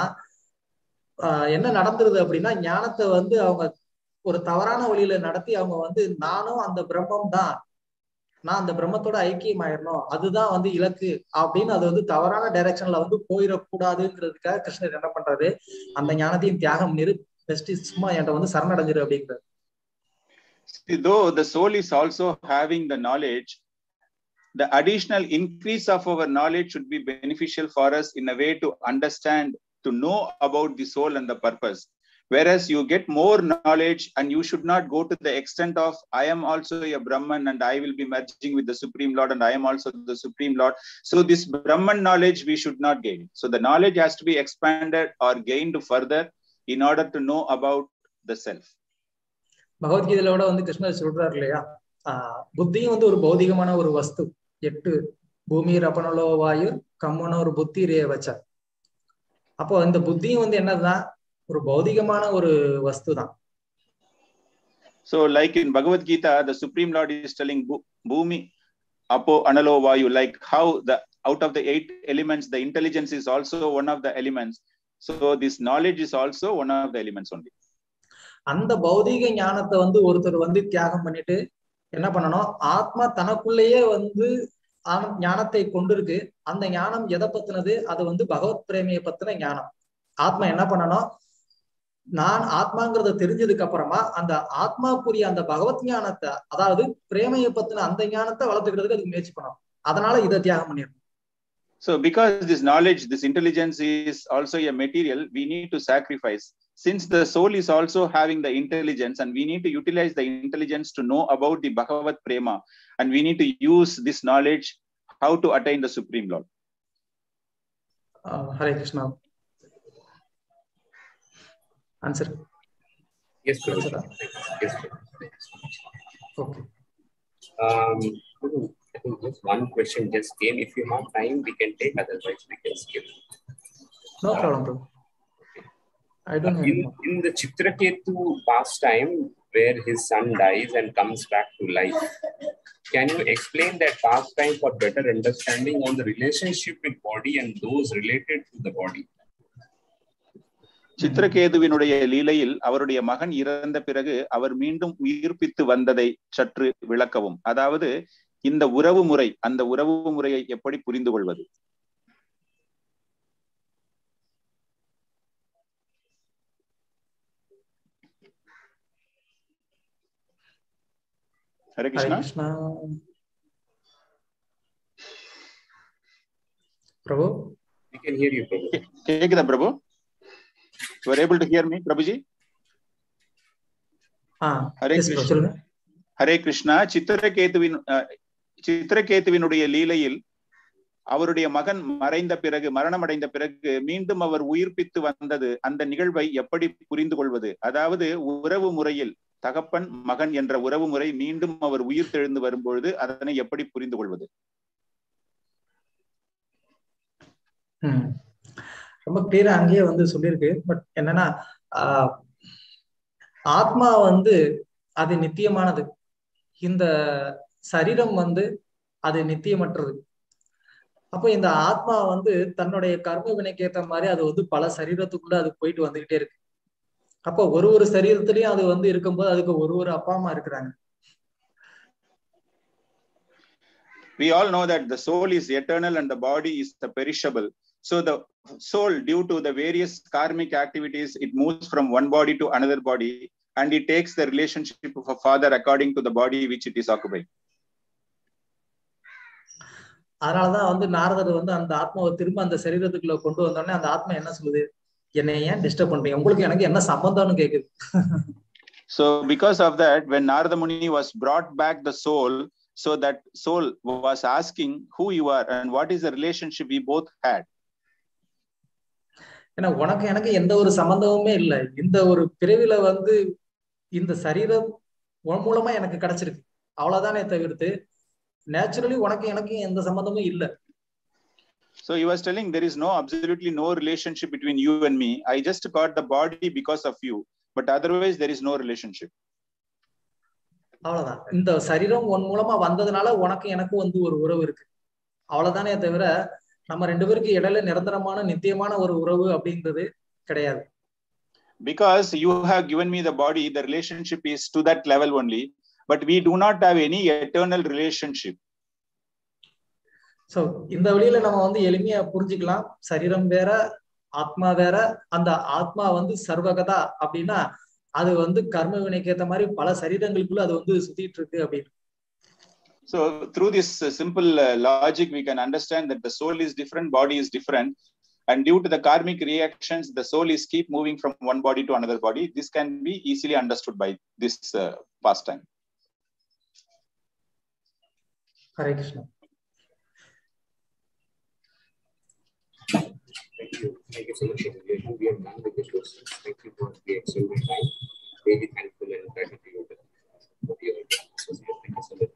என்ன நடந்துருது அப்படின்னா, ஞானத்தை வந்து அவங்க ஒரு தவறான வழியில நடத்தி அவங்க வந்து நானும் அந்த பிரம்மம் தான், நான் அந்த பிரம்மத்தோட ஐக்கியம் ஆயிடணும், அதுதான் வந்து இலக்கு அப்படின்னு அது வந்து தவறான டைரக்ஷன்ல வந்து போயிடக்கூடாதுங்கிறதுக்காக கிருஷ்ணர் என்ன பண்றாரு, அந்த ஞானத்தையும் தியாகம் பண்ணிரு, பெஸ்ட் சும்மா என்கிட்ட வந்து சரணடைஞ்சிரு அப்படிங்கிறார். Though the soul is also having the knowledge, the additional increase of our knowledge should be beneficial for us in a way to understand, to know about the soul and the purpose. Whereas you get more knowledge and you should not go to the extent of I am also a Brahman and I will be merging with the Supreme Lord and I am also the Supreme Lord. So this Brahman knowledge we should not gain. So the knowledge has to be expanded or gained further in order to know about the self. பகவத்கீதையோட வந்து கிருஷ்ணர் சொல்றாரு இல்லையா, புத்தியும் வந்து ஒரு பௌதிகமான ஒரு வஸ்து. 8 பூமி ரப்பனலோ வாயு கம்மனோ ஒரு புத்தி ரே வச்ச. அப்போ இந்த புத்தியும் வந்து என்னதுதான், ஒரு பௌதிகமான ஒரு வஸ்து தான். So like in Bhagavad Gita, the Supreme Lord is telling Bhumi Apo Analo Vayu, like how the out of the 8 elements, the intelligence is also one of the elements. So this knowledge is also one of the elements only. அந்த பௌதிக ஞானத்தை வந்து ஒருத்தர் வந்து தியாகம் பண்ணிட்டு என்ன பண்ணணும், ஆத்மா தனக்குள்ளேயே வந்து ஞானத்தை கொண்டிருக்கு. அந்த ஞானம் எதை பத்தினது, அது வந்து பகவத் பிரேமியை பத்தின ஞானம். ஆத்மா என்ன பண்ணணும், நான் ஆத்மாங்கிறத தெரிஞ்சதுக்கு அப்புறமா அந்த ஆத்மாக்குரிய அந்த பகவத் ஞானத்தை, அதாவது பிரேமையை பத்தின அந்த ஞானத்தை வளர்த்துக்கிறதுக்கு அதுக்கு முயற்சி பண்ணணும். அதனால இதை தியாகம் பண்ணிடணும். So because this knowledge, this intelligence is also a material, we need to sacrifice. Since the soul is also having the intelligence and we need to utilize the intelligence to know about the Bhagavat Prema, and we need to use this knowledge how to attain the Supreme Lord. Hare Krishna. Answer. Yes, sir. Yes, sir. Okay. I think just one question just came. If you have time, we can take. Otherwise, we can skip. No problem, bro. I don't know. In the Chitraketu pastime, where his son dies and comes back to life, can you explain that pastime for better understanding on the relationship with body and those related to the body? சித்திரகேதுவினுடைய லீலையில் அவருடைய மகன் இறந்த பிறகு அவர் மீண்டும் உயிர்ப்பித்து வந்ததை சற்று விளக்கவும். அதாவது இந்த உறவு முறை, அந்த உறவு முறையை எப்படி புரிந்து கொள்வது? Hare Krishna. Prabhu? We can hear you, Prabhu. கேக்குதா பிரபு? You are able to hear me, Prabhuji? Hare Krishna. Hare Krishna. சித்திரகேதுவினுடைய லீலையில் அவருடைய மகன் மரணம் அடைந்த பிறகு மீண்டும் அவர் உயிர்ப்பித்து வந்தது, அந்த நிகழ்வை எப்படி புரிந்து கொள்வது? அதாவது உறவு முறையில் தகப்பன் மகன் என்ற உறவு முறை மீண்டும் அவர் உயிர் தெழுந்து வரும்பொழுது அதனை எப்படி புரிந்து கொள்வது? ரொம்ப கிளியரா அங்கேயே வந்து சொல்லியிருக்கு. பட் என்னன்னா, ஆத்மா வந்து அது நித்தியமானது, இந்த சரீரம் வந்து அது நித்தியமற்றது. அப்போ இந்த ஆத்மா வந்து தன்னுடைய கர்ம வினைக்கு ஏற்ற மாதிரி அது வந்து பல சரீரத்துக்குள்ள அது போயிட்டு வந்துகிட்டே இருக்கு. அப்போ ஒரு சரீரத்திலயும் அது வந்து இருக்கும்போது அதுக்கு ஒரு அப்பா அம்மா இருக்கிறாங்க. We all know that the soul is eternal and the body is the perishable. So the soul, due to the various karmic activities, it moves from one body to another body and it takes the relationship of a father according to the body which it is occupying. அதனாலதான் வந்து நாரதர் வந்து அந்த ஆத்மாவை திரும்ப அந்த சரீரத்துக்குள்ள கொண்டு வந்தோடனே அந்த ஆத்மா என்ன சொல்லுது, என்னை ஏன் டிஸ்டர்ப் பண்றீங்க, உங்களுக்கு எனக்கு என்ன சம்பந்தம்னு கேக்குது. So because of that, when Narada Muni was brought back the soul, so that soul was asking who you are and what is the relationship we both had. ஏன்னா உனக்கு எனக்கு எந்த ஒரு சம்பந்தமுமே இல்லை. இந்த ஒரு பிறவில வந்து இந்த சரீரம் உன் மூலமா எனக்கு கிடைச்சிருக்கு, அவ்வளவுதானே தவிர்த்து நேச்சுரலி உனக்கு எனக்கு எந்த சம்பந்தமும் இல்லை. So he was telling there is absolutely no relationship between you and me. I just got the body because of you, but otherwise there is no relationship. அவ்வளவுதான். இந்த சரீரம் உன் மூலமா வந்ததுனால உனக்கு எனக்கு வந்து ஒரு உறவு இருக்கு, அவ்வளவுதானே தவிர நம்ம ரெண்டு பேருக்கு இடையில நிரந்தரமான நித்தியமான ஒரு உறவு அப்படின்றது கிடையாது. Because you have given me the body, the relationship is to that level only, but we do not have any eternal relationship. So இந்த வழியில நம்ம வந்து எளிமையா புரிஞ்சுக்கலாம். சரீரம் வேற, ஆத்மா வேற. அந்த ஆத்மா வந்து சர்வகதா அப்படின்னா அது வந்து கர்ம வினைக்கு ஏற்ற மாதிரி பல சரீரங்களுக்குள்ள அது வந்து சுத்திட்டு இருக்கு அப்படின்னு. So through this simple logic, we can understand that the soul is different, body is different, and due to the karmic reactions, the soul is keep moving from one body to another body. This can be easily understood by this pastime. Hare Krishna. Thank you so much. We have done with this questions. Thank you for the excellent time. Really thankful and gratitude for your association. Thank you so much.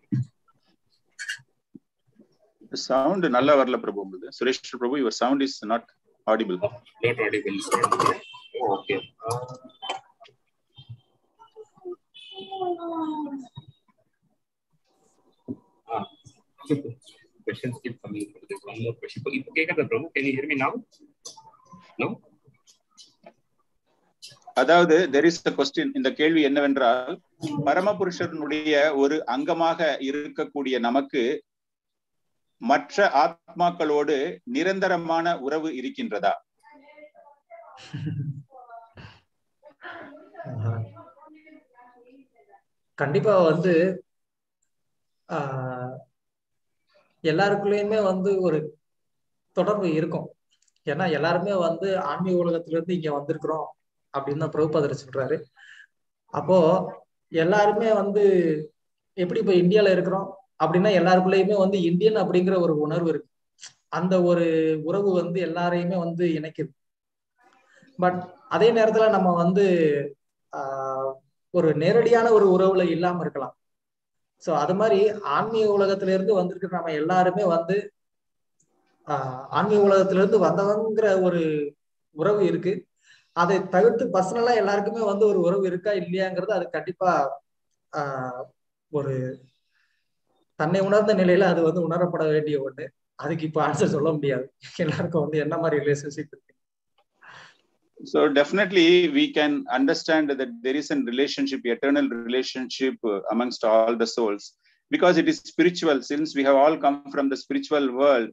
Sound nalla varla Prabhu. Suresh Prabhu, your sound is not audible. Not audible. Oh, okay. Questions keep coming. There's one more question. Prabhu, can you hear me now? No? அதாவது there is a question. இந்த கேள்வி என்னவென்றால், பரமபுருஷனுடைய ஒரு அங்கமாக இருக்கக்கூடிய நமக்கு மற்ற ஆத்மாக்களோடு நிரந்தரமான உறவு இருக்கின்றதா? கண்டிப்பா வந்து எல்லாருக்குள்ளயுமே வந்து ஒரு தொடர்பு இருக்கும். ஏன்னா எல்லாருமே வந்து ஆன்மீக உலகத்துல இருந்து இங்க வந்திருக்கிறோம் அப்படின்னு தான் பிரபுபாதர் சொல்றாரு. அப்போ எல்லாருமே வந்து எப்படி இப்ப இந்தியால இருக்கிறோம் அப்படின்னா எல்லாருக்குள்ளயுமே வந்து இந்தியன் அப்படிங்கிற ஒரு உணர்வு இருக்கு. அந்த ஒரு உறவு வந்து எல்லாரையுமே வந்து இணைக்குது. பட் அதே நேரத்துல நம்ம வந்து ஒரு நேரடியான ஒரு உறவுல இல்லாம இருக்கலாம். சோ அது மாதிரி ஆன்மீக உலகத்துல இருந்து வந்திருக்கிற நம்ம எல்லாருமே வந்து ஆன்மீக உலகத்துல இருந்து வந்தவங்கிற ஒரு உறவு இருக்கு. அதை தவிர்த்து பர்சனலா எல்லாருக்குமே வந்து ஒரு உறவு இருக்கா இல்லையாங்கிறது அது கண்டிப்பா ஒரு தன்னை உணர்ந்த நிலையில அது வந்து உணரப்பட வேண்டிய ஒண்ணு. அதுக்கு இப்ப ஆன்சர் சொல்ல முடியாது எல்லாருக்கும் வந்து என்ன மாதிரி ரிலேஷன்ஷிப் இருக்கு. So definitely we can understand that there is a relationship, eternal relationship amongst all the souls, because it is spiritual. Since we have all come from the spiritual world,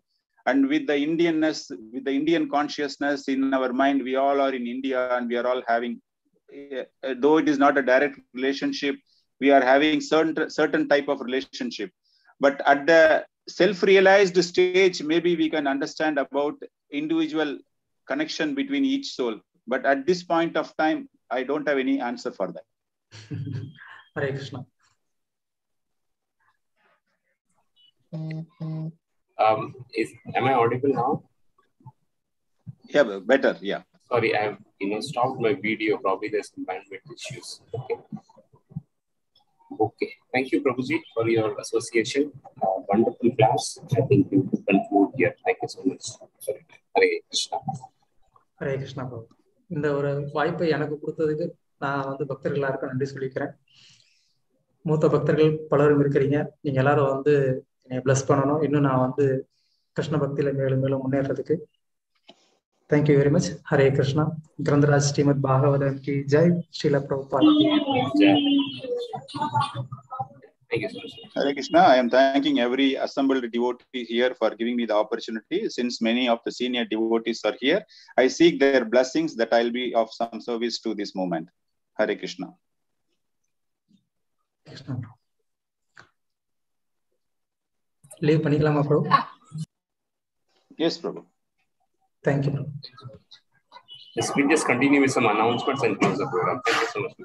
and with the Indianness, with the Indian consciousness in our mind, we all are in India and we are all having, though it is not a direct relationship, we are having certain type of relationship. But at the self-realized stage, maybe we can understand about individual connection between each soul. But at this point of time, I don't have any answer for that. Hare Krishna. Am I audible now? Yeah, better. Yeah. Sorry, I have stopped my video. Probably there's some bandwidth issues. Okay. Thank you, Prabhuji, for your association. Wonderful class. I think you conclude here. Thank you so much. Sorry. Hare Krishna. Hare Krishna, Prabhu. இந்த ஒரு வாய்ப்பை எனக்கு கொடுத்ததுக்கு நான் வந்து பக்தர்கள் எல்லாருக்கும் நன்றி சொல்லிக்கிறேன். மூத்த பக்தர்கள் பலரும் இருக்கிறீங்க. நீங்க எல்லாரும் வந்து என்னை பிளஸ் பண்ணணும். இன்னும் நான் வந்து கிருஷ்ண பக்தியில மேலும் மேலும் முன்னேறதுக்கு. Thank you very much. Hare Krishna. கிரந்தராஜ் ஸ்ரீமத் பாகவதம் கி ஜெய். ஸ்ரீல பிரபுபாத் கி Jai. Thank you so much. Hare Krishna. I am thanking every assembled devotee here for giving me the opportunity. Since many of the senior devotees are here, I seek their blessings that I will be of some service to this moment. Hare Krishna. Krishna. Leave பண்ணிக்கலாமா Prabhu? Yes, Prabhu. Thank you, Prabhu. Yes, we just continue with some announcements and close the program. Thank you so much.